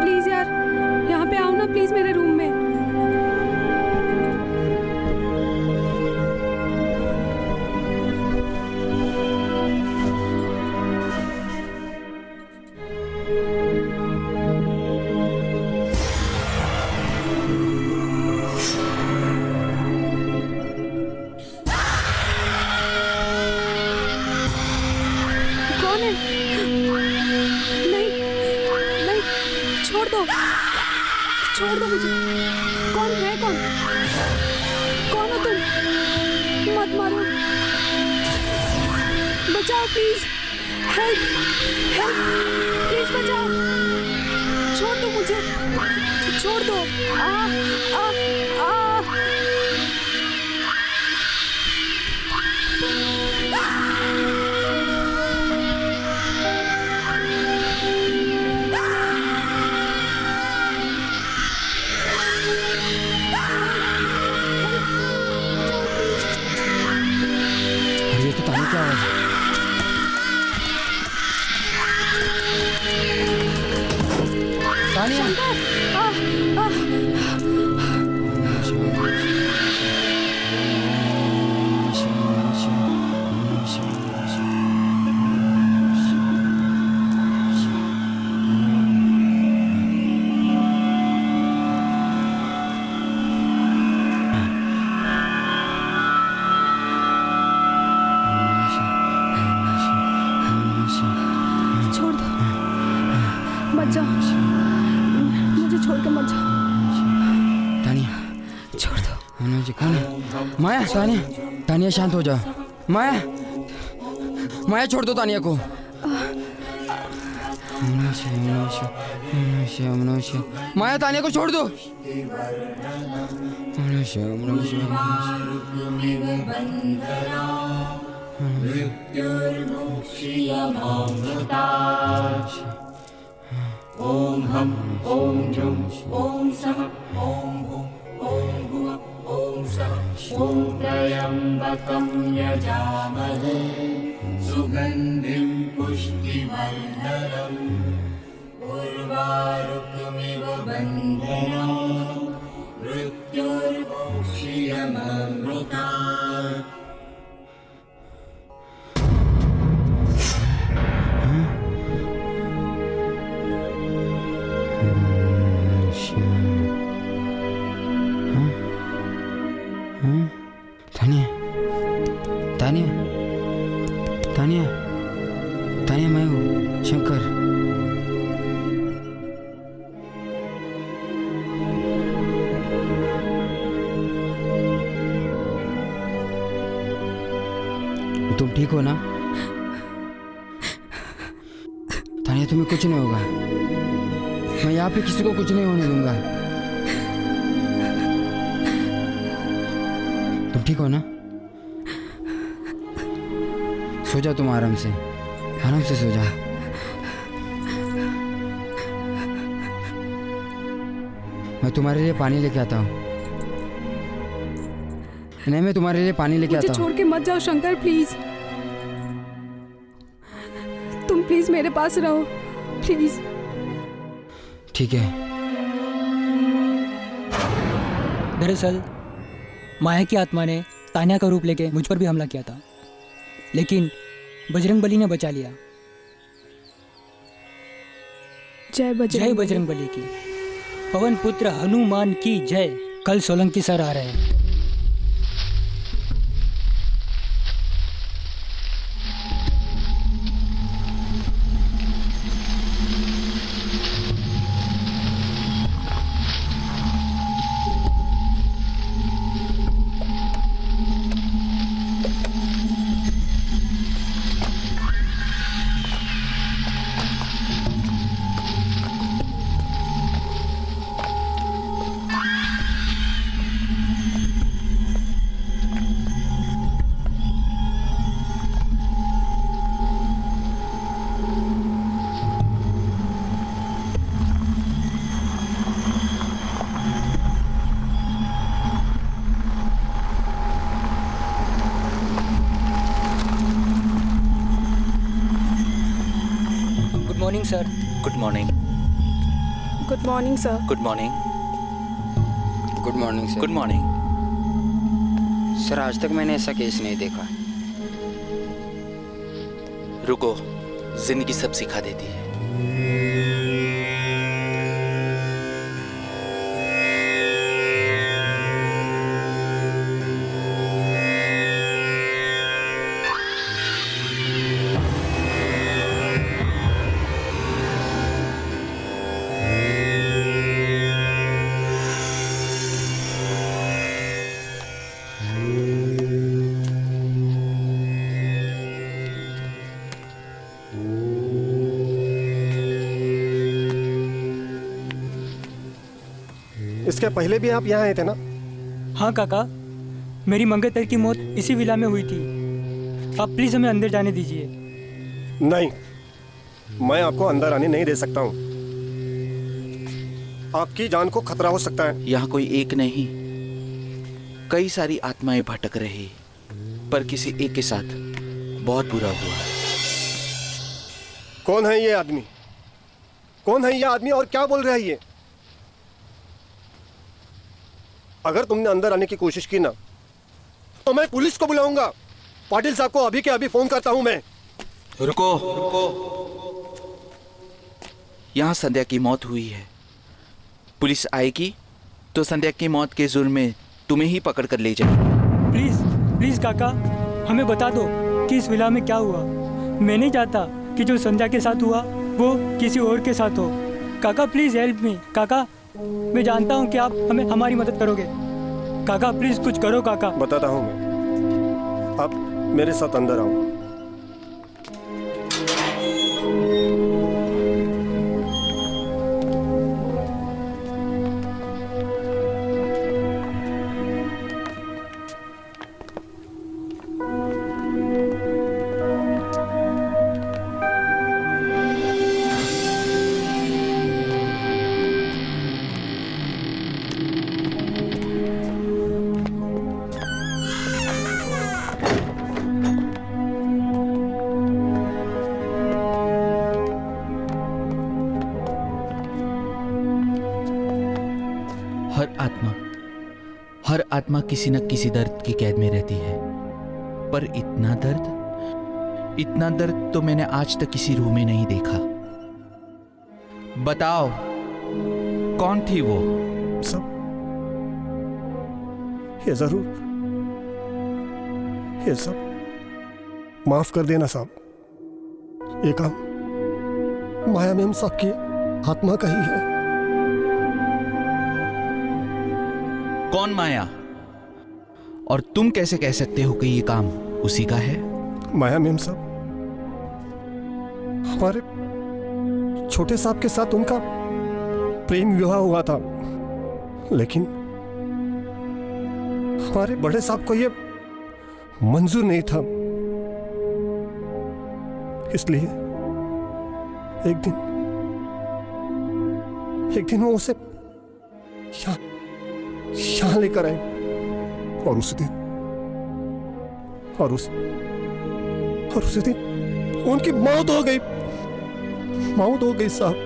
प्लीज यार यहाँ पे आओ ना प्लीज, मेरे रूम में। कौन है? नहीं नहीं, छोड़ दो मुझे। कौन है? कौन हो तुम? मत मारो, बचाओ प्लीज, हेल्प प्लीज बचाओ। छोड़ दो मुझे, छोड़ दो। आ आ आ ये तो तानी क्या आवाज है? तानिया! छोड़ दो, मत जाओ, मुझे छोड़ के मत जाओ। तानिया छोड़ दो। कौन है? माया! तानिया शांत हो जाओ। माया छोड़ दो तानिया को। माया तानिया को छोड़ दो। ओम हम ओम जुम ओम सम ओम भूम ओम भुवः ओम सः ओम त्र्यंबकं यजामहे सुगंधिं पुष्टिवर्धनम् उर्वारुकमिव बन्धनान् मृत्युर्मुक्षीयमामृतात्। तानिया मैं हूँ शंकर। तुम ठीक हो ना? तानिया तुम्हें कुछ नहीं होगा, मैं यहाँ पे किसी को कुछ नहीं होने दूंगा। तुम ठीक हो ना? सो जा, तुम आराम से सो जा। मैं तुम्हारे लिए पानी लेके आता हूँ। नहीं, मैं तुम्हारे लिए पानी लेके आता हूँ। मुझे छोड़ के मत जाओ शंकर, प्लीज। तुम प्लीज मेरे पास रहो, प्लीज। ठीक है। दरअसल माया की आत्मा ने तानिया का रूप लेके मुझ पर भी हमला किया था, लेकिन बजरंगबली ने बचा लिया। जय बजरंगबली की। पवन पुत्र हनुमान की जय। कल सोलंकी सर आ रहे हैं। Sir. Good morning. Good morning sir. Good morning. Good morning sir. Good morning. Sir आज तक मैंने ऐसा केस नहीं देखा। रुको, जिंदगी सब सिखा देती है। इसके पहले भी आप यहाँ आए थे ना? हाँ काका, मेरी मंगेतर की मौत इसी विला में हुई थी। आप प्लीज़ हमें अंदर जाने दीजिए। नहीं, मैं आपको अंदर आने नहीं दे सकता हूँ। आपकी जान को खतरा हो सकता है। यहाँ कोई एक नहीं, कई सारी आत्माएं भटक रही, पर किसी एक के साथ बहुत बुरा हुआ। कौन है ये आदमी? कौन है ये आदमी और क्या बोल रहा है ये? अगर तुमने अंदर आने की कोशिश की ना, तो मैं पुलिस को बुलाऊंगा। पाटिल साहब को अभी के अभी फोन करता हूं मैं। रुको, यहाँ संध्या की मौत हुई है। पुलिस आएगी तो संध्या की मौत के जुर्म में तुम्हें ही पकड़ कर ले जाएगी। प्लीज़ प्लीज़ काका, हमें बता दो कि इस विला में क्या हुआ। मैं नहीं चाहता कि जो संध्या के साथ हुआ वो किसी और के साथ हो। काका प्लीज़ हेल्प मी। काका, मैं जानता हूँ कि आप हमें हमारी मदद करोगे। काका प्लीज़ कुछ करो काका। बताता हूँ मैं, आप मेरे साथ अंदर आओ। हर आत्मा किसी न किसी दर्द की कैद में रहती है, पर इतना दर्द तो मैंने आज तक किसी रूह में नहीं देखा। बताओ, कौन थी वो? सब ये सब माफ कर देना साहब। ये काम माया मैम साहब की आत्मा का ही है। कौन माया? और तुम कैसे कह सकते हो कि ये काम उसी का है? माया मैम साहब, हमारे छोटे साहब के साथ उनका प्रेम विवाह हुआ था, लेकिन हमारे बड़े साहब को ये मंजूर नहीं था। इसलिए एक दिन वो उसे यहाँ लेकर आए और उस दिन उनकी मौत हो गई साहब।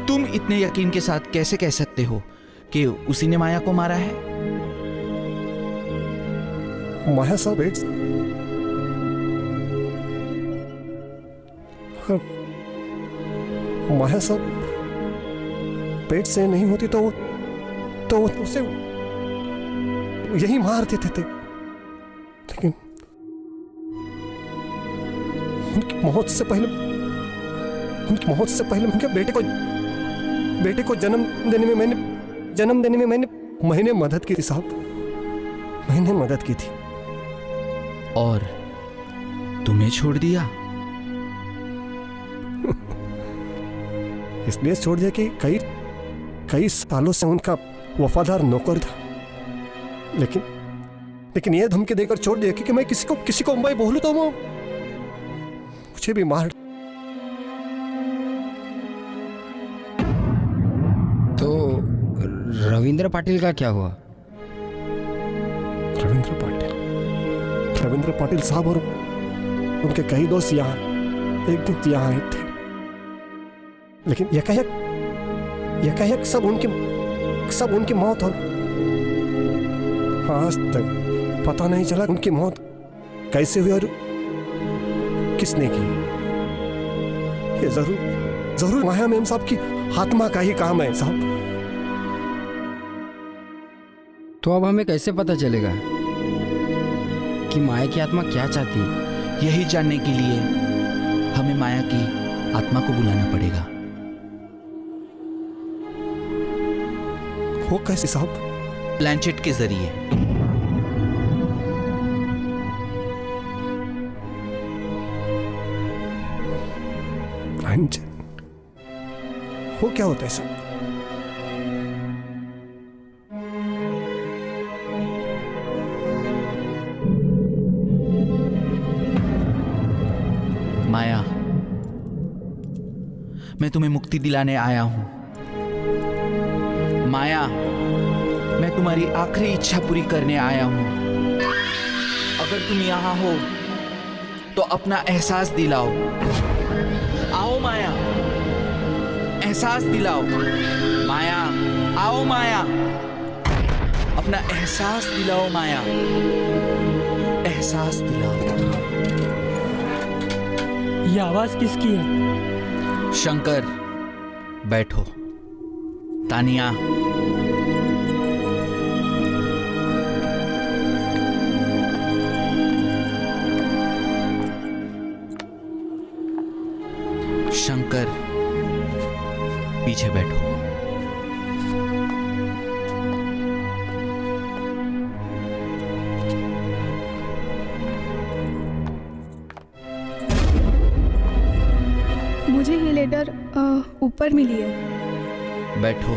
तुम इतने यकीन के साथ कैसे कह सकते हो कि उसी ने माया को मारा है? माया साहब पेट से नहीं होती तो उसे यही मार देते थे, लेकिन उनकी मौत से पहले उनके बेटे को जन्म देने में मैंने मदद की थी साहब। मैंने मदद की थी। और तुम्हें छोड़ दिया? इसलिए छोड़ दिया कि कई सालों से उनका वफादार नौकर था, लेकिन यह धमकी देकर छोड़ दिया कि मैं किसी को मैं बोलूं तो वो मुझे भी मार। तो रविंद्र पाटिल का क्या हुआ? रविंद्र पाटिल साहब और उनके कई दोस्त एक दिन यहाँ आए थे। लेकिन यकायक सब उनकी मौत हो। आज तक पता नहीं चला उनकी मौत कैसे हुई और किसने की। ये जरूर माया मेम साहब की आत्मा का ही काम है साहब। तो अब हमें कैसे पता चलेगा कि माया की आत्मा क्या चाहती है? यही जानने के लिए हमें माया की आत्मा को बुलाना पड़ेगा। वो कैसे साहब? प्लैंचेट के जरिए। प्लैंचेट? वो क्या होता है साहब? माया, मैं तुम्हें मुक्ति दिलाने आया हूं। माया, मैं तुम्हारी आखिरी इच्छा पूरी करने आया हूं। अगर तुम यहां हो तो अपना एहसास दिलाओ। आओ माया, एहसास दिलाओ। माया, आओ माया, अपना एहसास दिलाओ। माया, एहसास दिलाओ। ये आवाज किसकी है? शंकर, बैठो। तानिया, शंकर, पीछे बैठो। मुझे ये लेटर ऊपर मिली है। बैठो,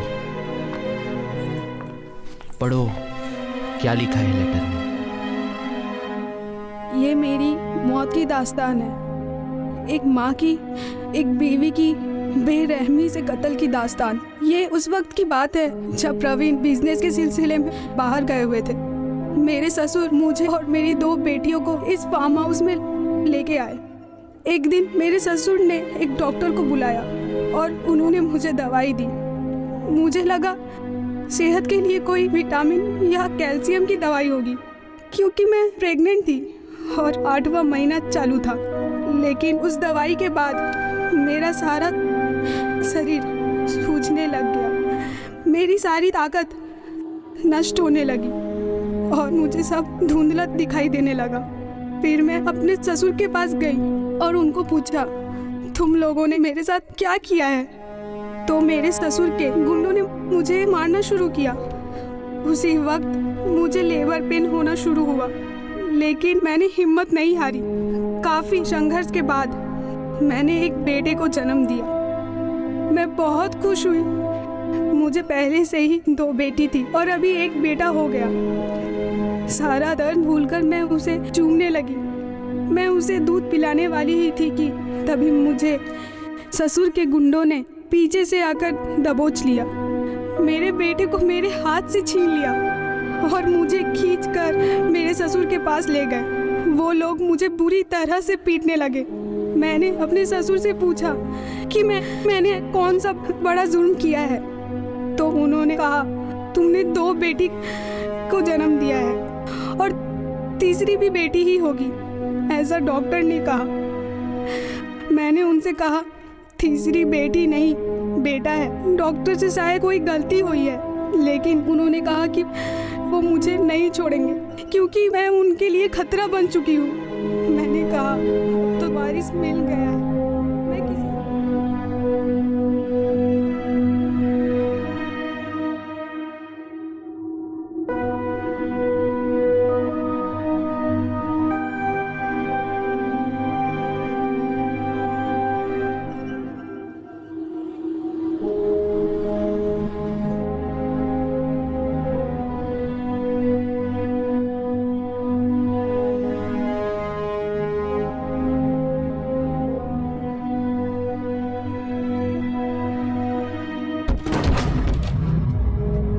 पढ़ो क्या लिखा है लेटर में। ये मेरी मौत की दास्तान है। एक माँ की, एक बीवी की बेरहमी से कत्ल की दास्तान। ये उस वक्त की बात है जब प्रवीण बिजनेस के सिलसिले में बाहर गए हुए थे। मेरे ससुर मुझे और मेरी 2 बेटियों को इस फार्म हाउस में लेके आए। एक दिन मेरे ससुर ने एक डॉक्टर को बुलाया और उन्होंने मुझे दवाई दी। मुझे लगा सेहत के लिए कोई विटामिन या कैल्शियम की दवाई होगी, क्योंकि मैं प्रेग्नेंट थी और 8वां महीना चालू था। लेकिन उस दवाई के बाद मेरा सारा शरीर सूजने लग गया। मेरी सारी ताकत नष्ट होने लगी और मुझे सब धुंधला दिखाई देने लगा। फिर मैं अपने ससुर के पास गई और उनको पूछा, तुम लोगों ने मेरे साथ क्या किया है? तो मेरे ससुर के गुंडों ने मुझे मारना शुरू किया। उसी वक्त मुझे लेबर पेन होना शुरू हुआ, लेकिन मैंने हिम्मत नहीं हारी। काफ़ी संघर्ष के बाद मैंने एक बेटे को जन्म दिया। मैं बहुत खुश हुई। मुझे पहले से ही 2 बेटी थी और अभी एक बेटा हो गया। सारा दर्द भूलकर मैं उसे चूमने लगी। मैं उसे दूध पिलाने वाली ही थी कि तभी मुझे ससुर के गुंडों ने पीछे से आकर दबोच लिया। मेरे बेटे को मेरे हाथ से छीन लिया और मुझे खींचकर मेरे ससुर के पास ले गए। वो लोग मुझे बुरी तरह से पीटने लगे। मैंने अपने ससुर से पूछा कि मैंने कौन सा बड़ा जुर्म किया है। तो उन्होंने कहा, तुमने 2 बेटी को जन्म दिया है और तीसरी भी बेटी ही होगी, ऐसा डॉक्टर ने कहा। मैंने उनसे कहा, तीसरी बेटी नहीं बेटा है। डॉक्टर से शायद कोई गलती हुई है, लेकिन उन्होंने कहा कि वो मुझे नहीं छोड़ेंगे क्योंकि मैं उनके लिए खतरा बन चुकी हूँ। मैंने कहा, तो वारिस मिल गया है। मैं किसी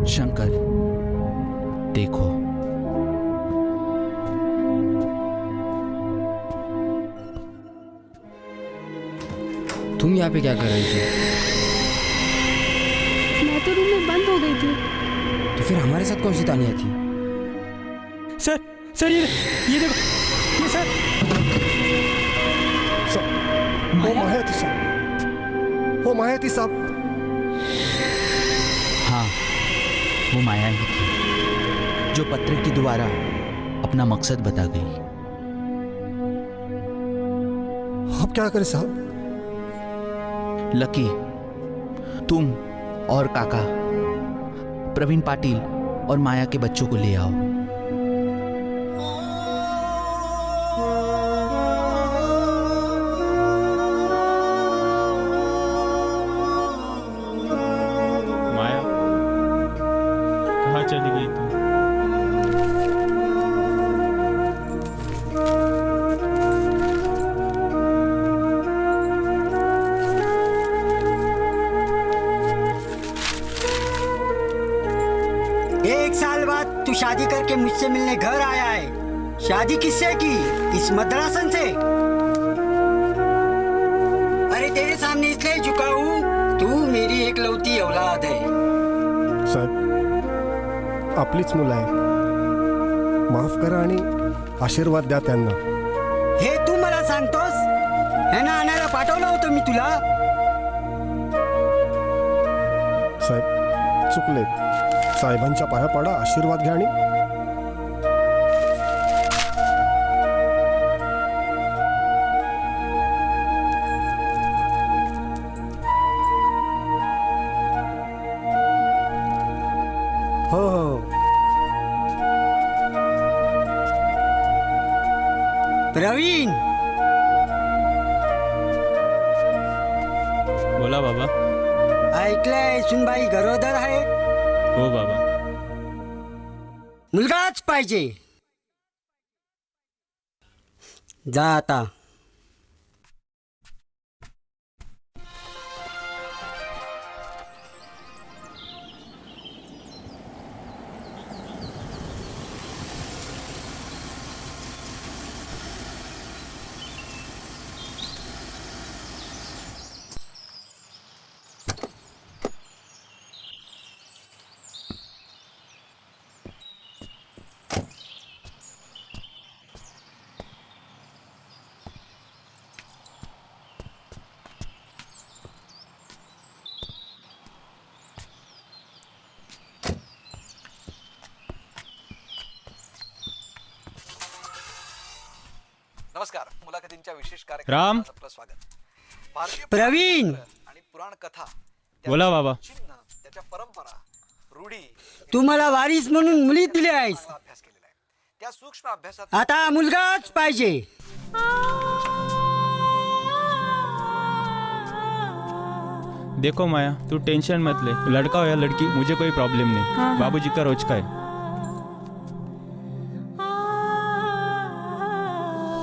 शंकर, देखो, तुम यहाँ पे क्या कर रही थी? तो रूम में बंद हो गई थी। तो फिर हमारे साथ कौन सी तानिया थी? सर ये देखो ये सर वो मायावती साहब, वो मायावती साहब। हाँ, वो माया ही थी जो पत्र के द्वारा अपना मकसद बता गई। अब क्या करें साहब? लकी, तुम और काका प्रवीण पाटिल और माया के बच्चों को ले आओ। माया कहाँ चली गई तू? एक साल बाद तू शादी करके मुझसे मिलने घर आया है। शादी किससे की? इस मद्रासन से। अरे तेरे सामने इसलिए झुका हूँ, तू मेरी एकलौती औलाद है। साहेब, आपलीच मुलं आहे, माफ करा आणि आशीर्वाद द्या त्यांना. हे तू मला सांगतोस? ह्यांना आणायला पाठवलं होतं मी तुला. साहेब चुकले, साहेबांच्या पाया पडा, आशीर्वाद घ्या. आणि हो हो. प्रवीण, बोला बाबा. ऐकलंय सुनबाई गरोदर आहे? हो बाबा. मुलगाच पाहिजे. जा आता. नमस्कार. मुलाखतींच्या विशेष राम. कार्यक्रमात आपलं स्वागत. प्रवीण, आणि पुराण कथा, बोला बाबा. चिन्ह, त्याच्या परंपरा, रूढी, तू मला वारीस म्हणून मुली दिली आहेस. अभ्यास केलेला आहे. त्या सूक्ष्म अभ्यासात आता मुलगाच पाहिजे. देखो माया, तू टेंशन मत ले. लड़का हो या लड़की, मुझे कोई प्रॉब्लम नहीं. बाबूजी का रोज का है.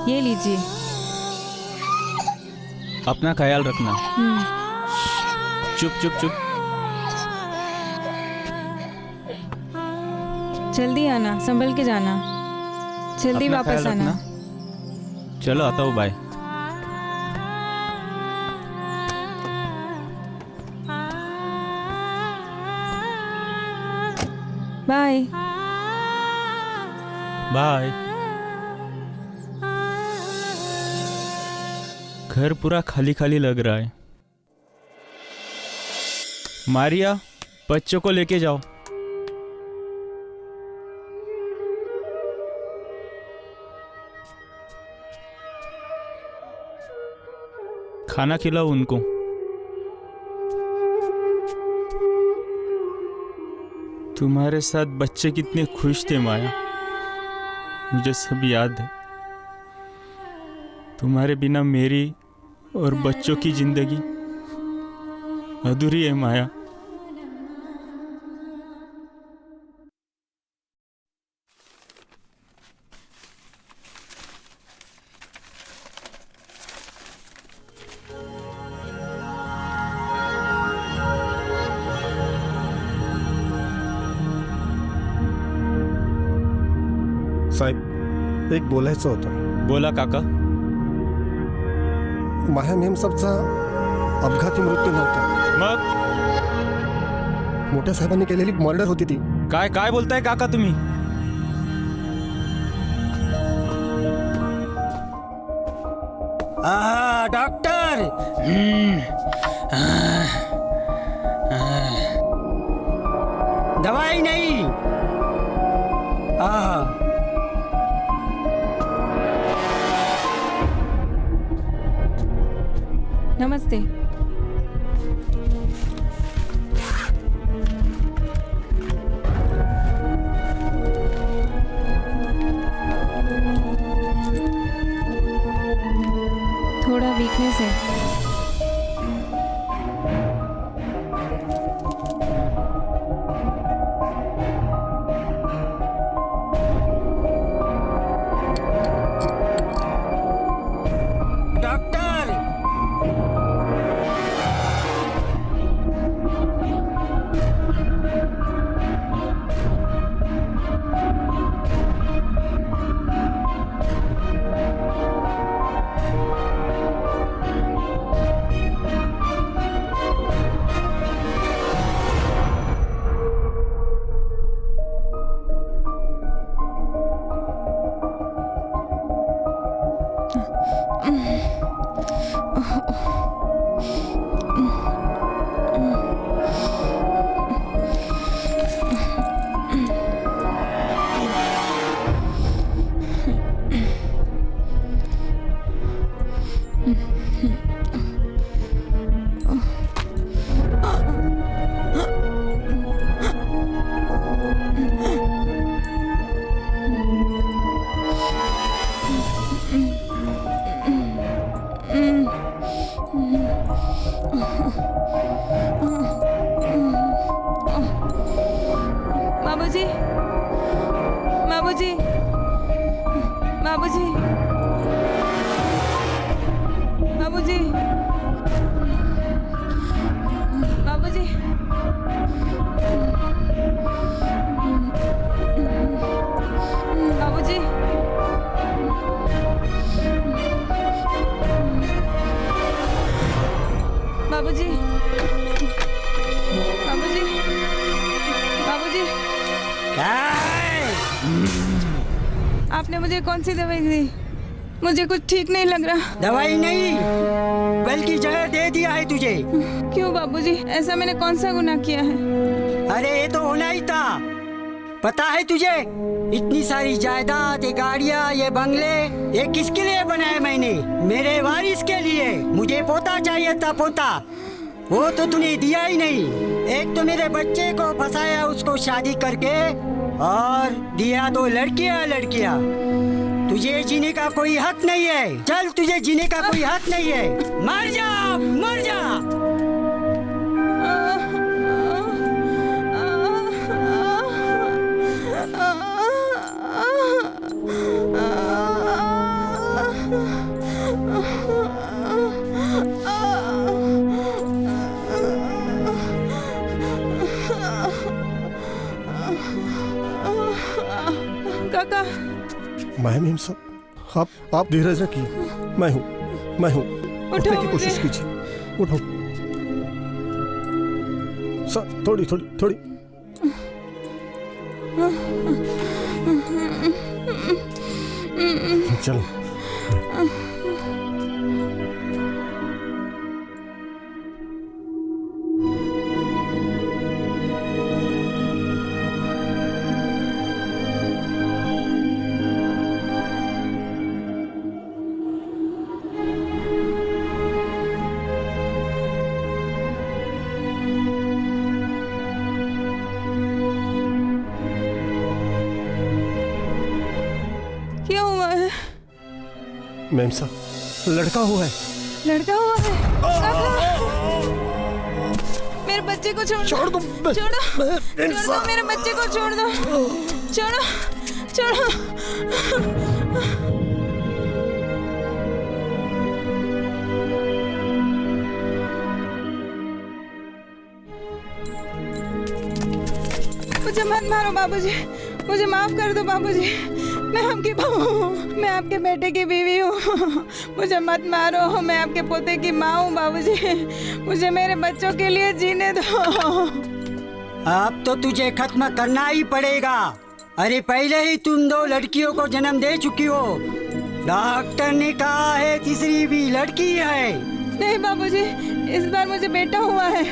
ये लीजिए. अपना ख्याल रखना. चुप चुप चुप. जल्दी आना, संभल के जाना, जल्दी अपना वापस ख्याल आना. रखना. चलो आता हूँ, बाय. बाय. बाय. घर पूरा खाली खाली लग रहा है. मारिया, बच्चों को लेके जाओ. खाना खिलाओ उनको. तुम्हारे साथ बच्चे कितने खुश थे माया, मुझे सब याद है. तुम्हारे बिना मेरी और बच्चों की जिंदगी अधूरी है माया. साहेब, एक बोलायचं होतं. बोला काका. माया मेमसाबचा अपघाती मृत्यू नव्हता. मग मोठ्या साहेबांनी केलेली मर्डर होती ती. काय काय बोलताय काका तुम्ही? डॉक्टर. दवाई नहीं. नमस्ते. थोड़ा वीकनेस है. बाबूजी, बाबूजी, बाबूजी, बाबूजी, बाबूजी, बाबूजी, बाबूजी, बाबूजी, बाबूजी, आपने मुझे कौन सी दवाई दी? मुझे कुछ ठीक नहीं लग रहा. दवाई नहीं बल्कि जहर दे दिया है तुझे. क्यों बाबूजी? ऐसा मैंने कौन सा गुनाह किया है? अरे ये तो होना ही था. पता है तुझे इतनी सारी जायदाद, ये गाड़ियाँ, ये बंगले, ये किसके लिए बनाए मैंने? मेरे वारिस के लिए. मुझे पोता चाहिए था, पोता. वो तो तूने दिया ही नहीं. एक तो मेरे बच्चे को फंसाया उसको शादी करके, और दिया तो लड़कियां लड़कियां. तुझे जीने का कोई हक नहीं है. चल, तुझे जीने का कोई हक नहीं है. मर जा, मर जा. काका, मैम साहब, आप धीरज रखिए. मैं हूँ. उठने की कोशिश कीजिए. उठो सर. थोड़ी. चलो. क्या हुआ है? मैम साहब, लड़का हुआ है. लड़का हुआ है? काका, मेरे बच्चे को छोड़ दो. छोड़ दो मेरे बच्चे को. छोड़ दो. छोड़ो. मुझे मत मारो बाबूजी. मुझे माफ कर दो बाबूजी. मैं आपकी बहू हूँ. मैं आपके बेटे की बीवी हूँ. मुझे मत मारो. मैं आपके पोते की माँ हूँ बाबूजी. मुझे मेरे बच्चों के लिए जीने दो. अब तो तुझे खत्म करना ही पड़ेगा। अरे पहले ही तुम 2 लड़कियों को जन्म दे चुकी हो। डॉक्टर ने कहा है तीसरी भी लड़की है। नहीं बाबूजी, इस बार मुझे बेटा हुआ है।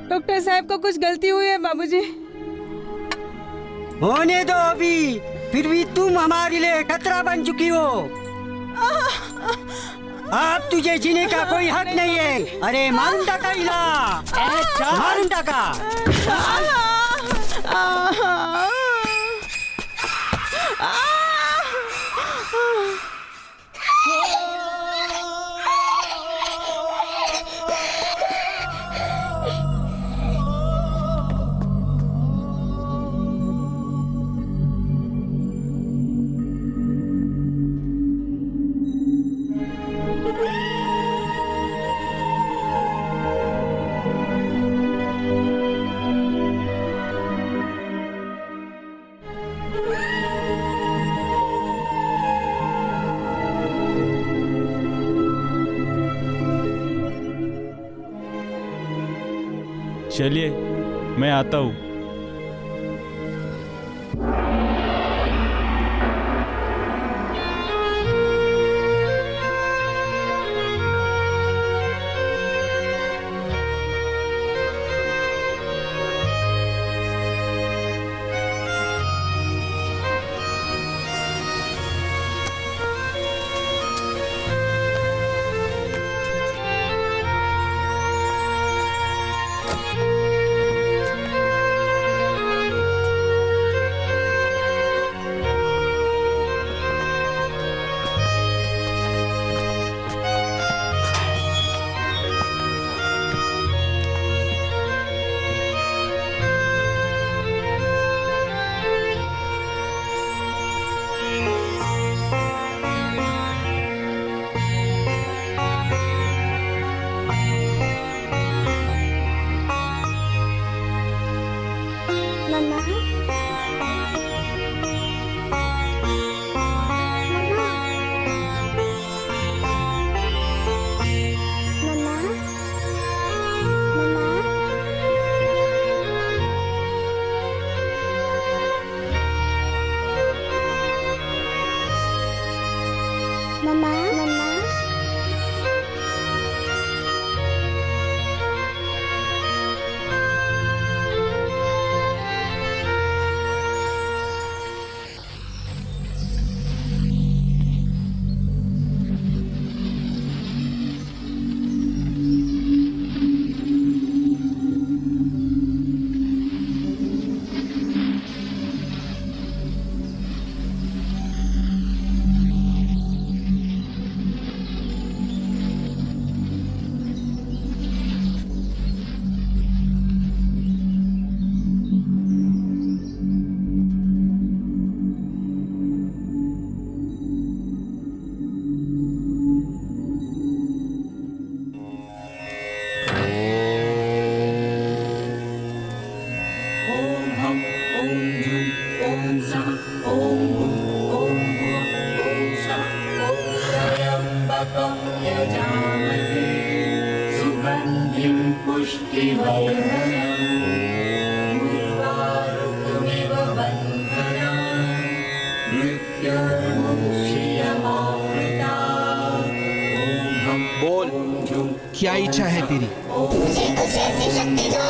डॉक्टर साहब को कुछ गलती हुई है बाबूजी। होने दो अभी, फिर भी तुम हमारे लिए खतरा बन चुकी हो। अब तुझे जीने का कोई हक नहीं है। अरे मारून टाका हिला, मारून टाका। चलिए मैं आता हूँ। बोल, क्या इच्छा है तेरी? मुझे कुछ ऐसी शक्ति दो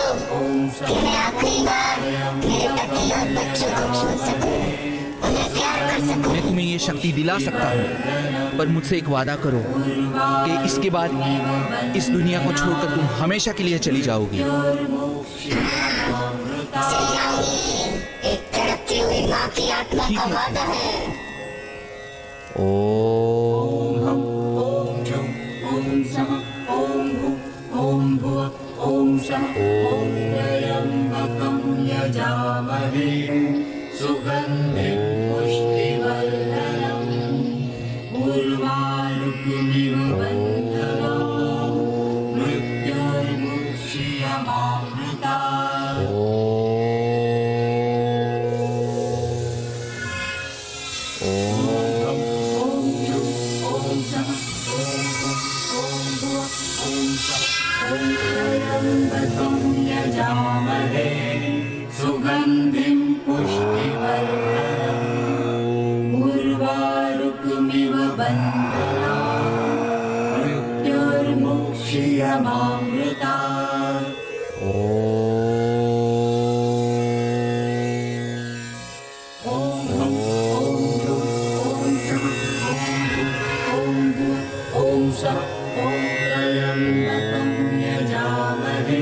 कि मैं आखिरी बार मेरे पति और बच्चों को छू सकूं, उन्हें प्यार कर सकूं। मैं तुम्हें ये शक्ति दिला सकता हूँ, पर मुझसे एक वादा करो कि इसके बाद इस दुनिया को छोड़कर तुम हमेशा के लिए चली जाओगी। एक तड़पती हुई माँ की आत्मा का वादा है। ओम ओम सम ओम भू ओम भुव ओम सम ओम त्र्यंबकं यजामहे सुगन्धिं पुष्टिवर्धनम् उर्वारुकमिव बन्धनान् मृत्युर्मुक्षीयमामृतात्। वन्दना मृत्युर्मुक्षीयमामृता यजामहे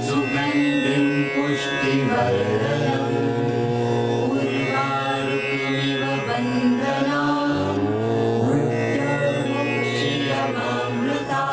सुगन्धिं पुष्टिवर्धनम् उर्वारुकमिव बन्धनान् मृत्युर्मुक्षीयमामृता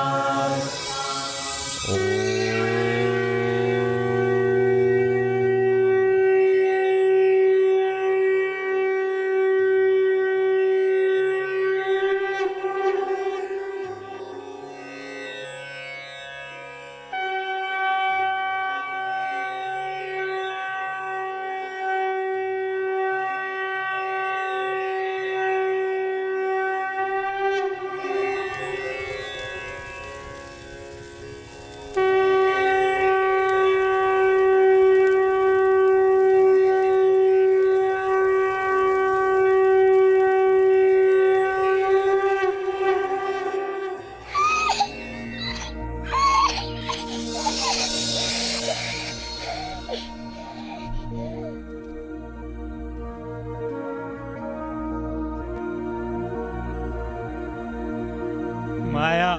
माया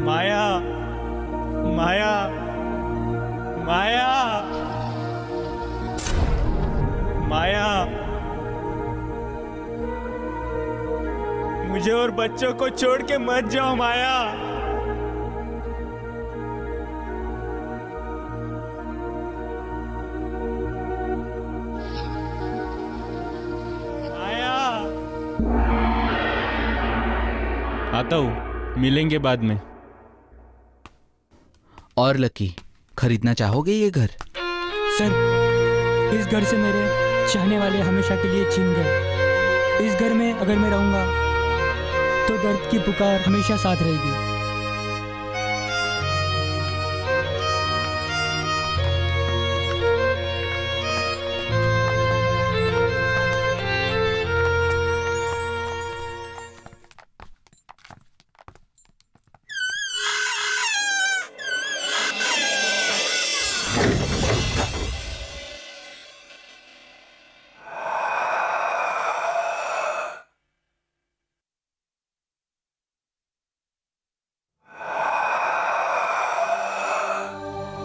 माया माया माया माया मुझे और बच्चों को छोड़ के मत जाओ माया। आता हूँ, मिलेंगे बाद में। और लकी, खरीदना चाहोगे ये घर? सर, इस घर से मेरे चाहने वाले हमेशा के लिए छीन गए। इस घर में अगर मैं रहूँगा तो दर्द की पुकार हमेशा साथ रहेगी।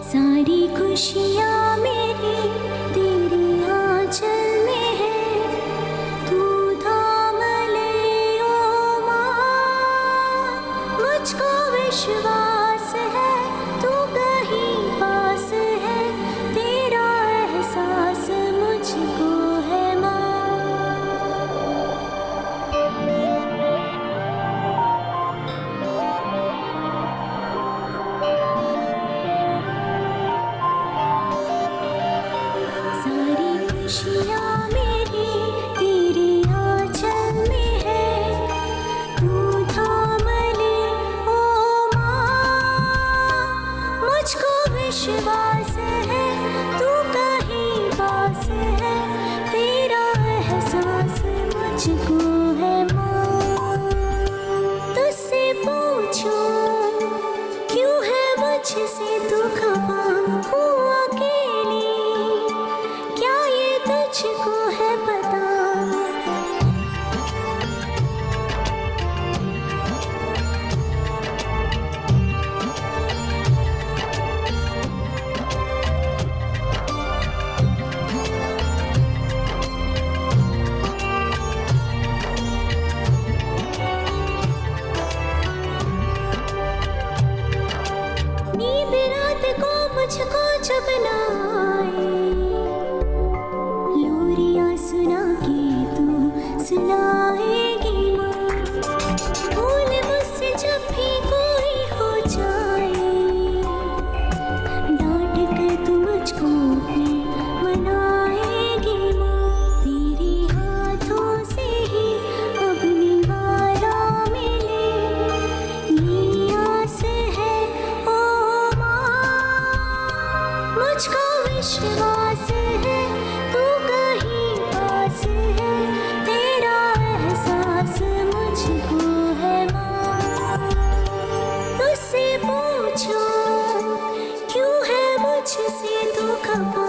सारी खुशियाँ मेरी तेरी आंचल में है, तू थाम ले ओ माँ। मुझको विश्वास है तू कहीं पास है, तेरा एहसास मुझको है माँ। खुशियाँ मेरी तेरी आंचल में है, तू थाम ले ओ माँ। मुझको विश्वास है तू कहीं पास है, तेरा एहसास मुझको है माँ। तुझसे पूछूं क्यों है मुझसे तू खफा, हूँ अकेली क्या ये तुझको है पता। नींद रात को मुझको जब ना आए, लोरियाँ सुना के तू सुनाएगी माँ। भूल मुझसे जब भी कोई हो जाए, डांट कर तू मुझको भी मनाएगी माँ। तेरे हाथों से ही अब निवाला मिले, ये आस है ओ माँ। मुझको विश्वास है तू कहीं पास है, तेरा एहसास मुझको है माँ। तुझसे पूछो क्यों है मुझसे तू खफा,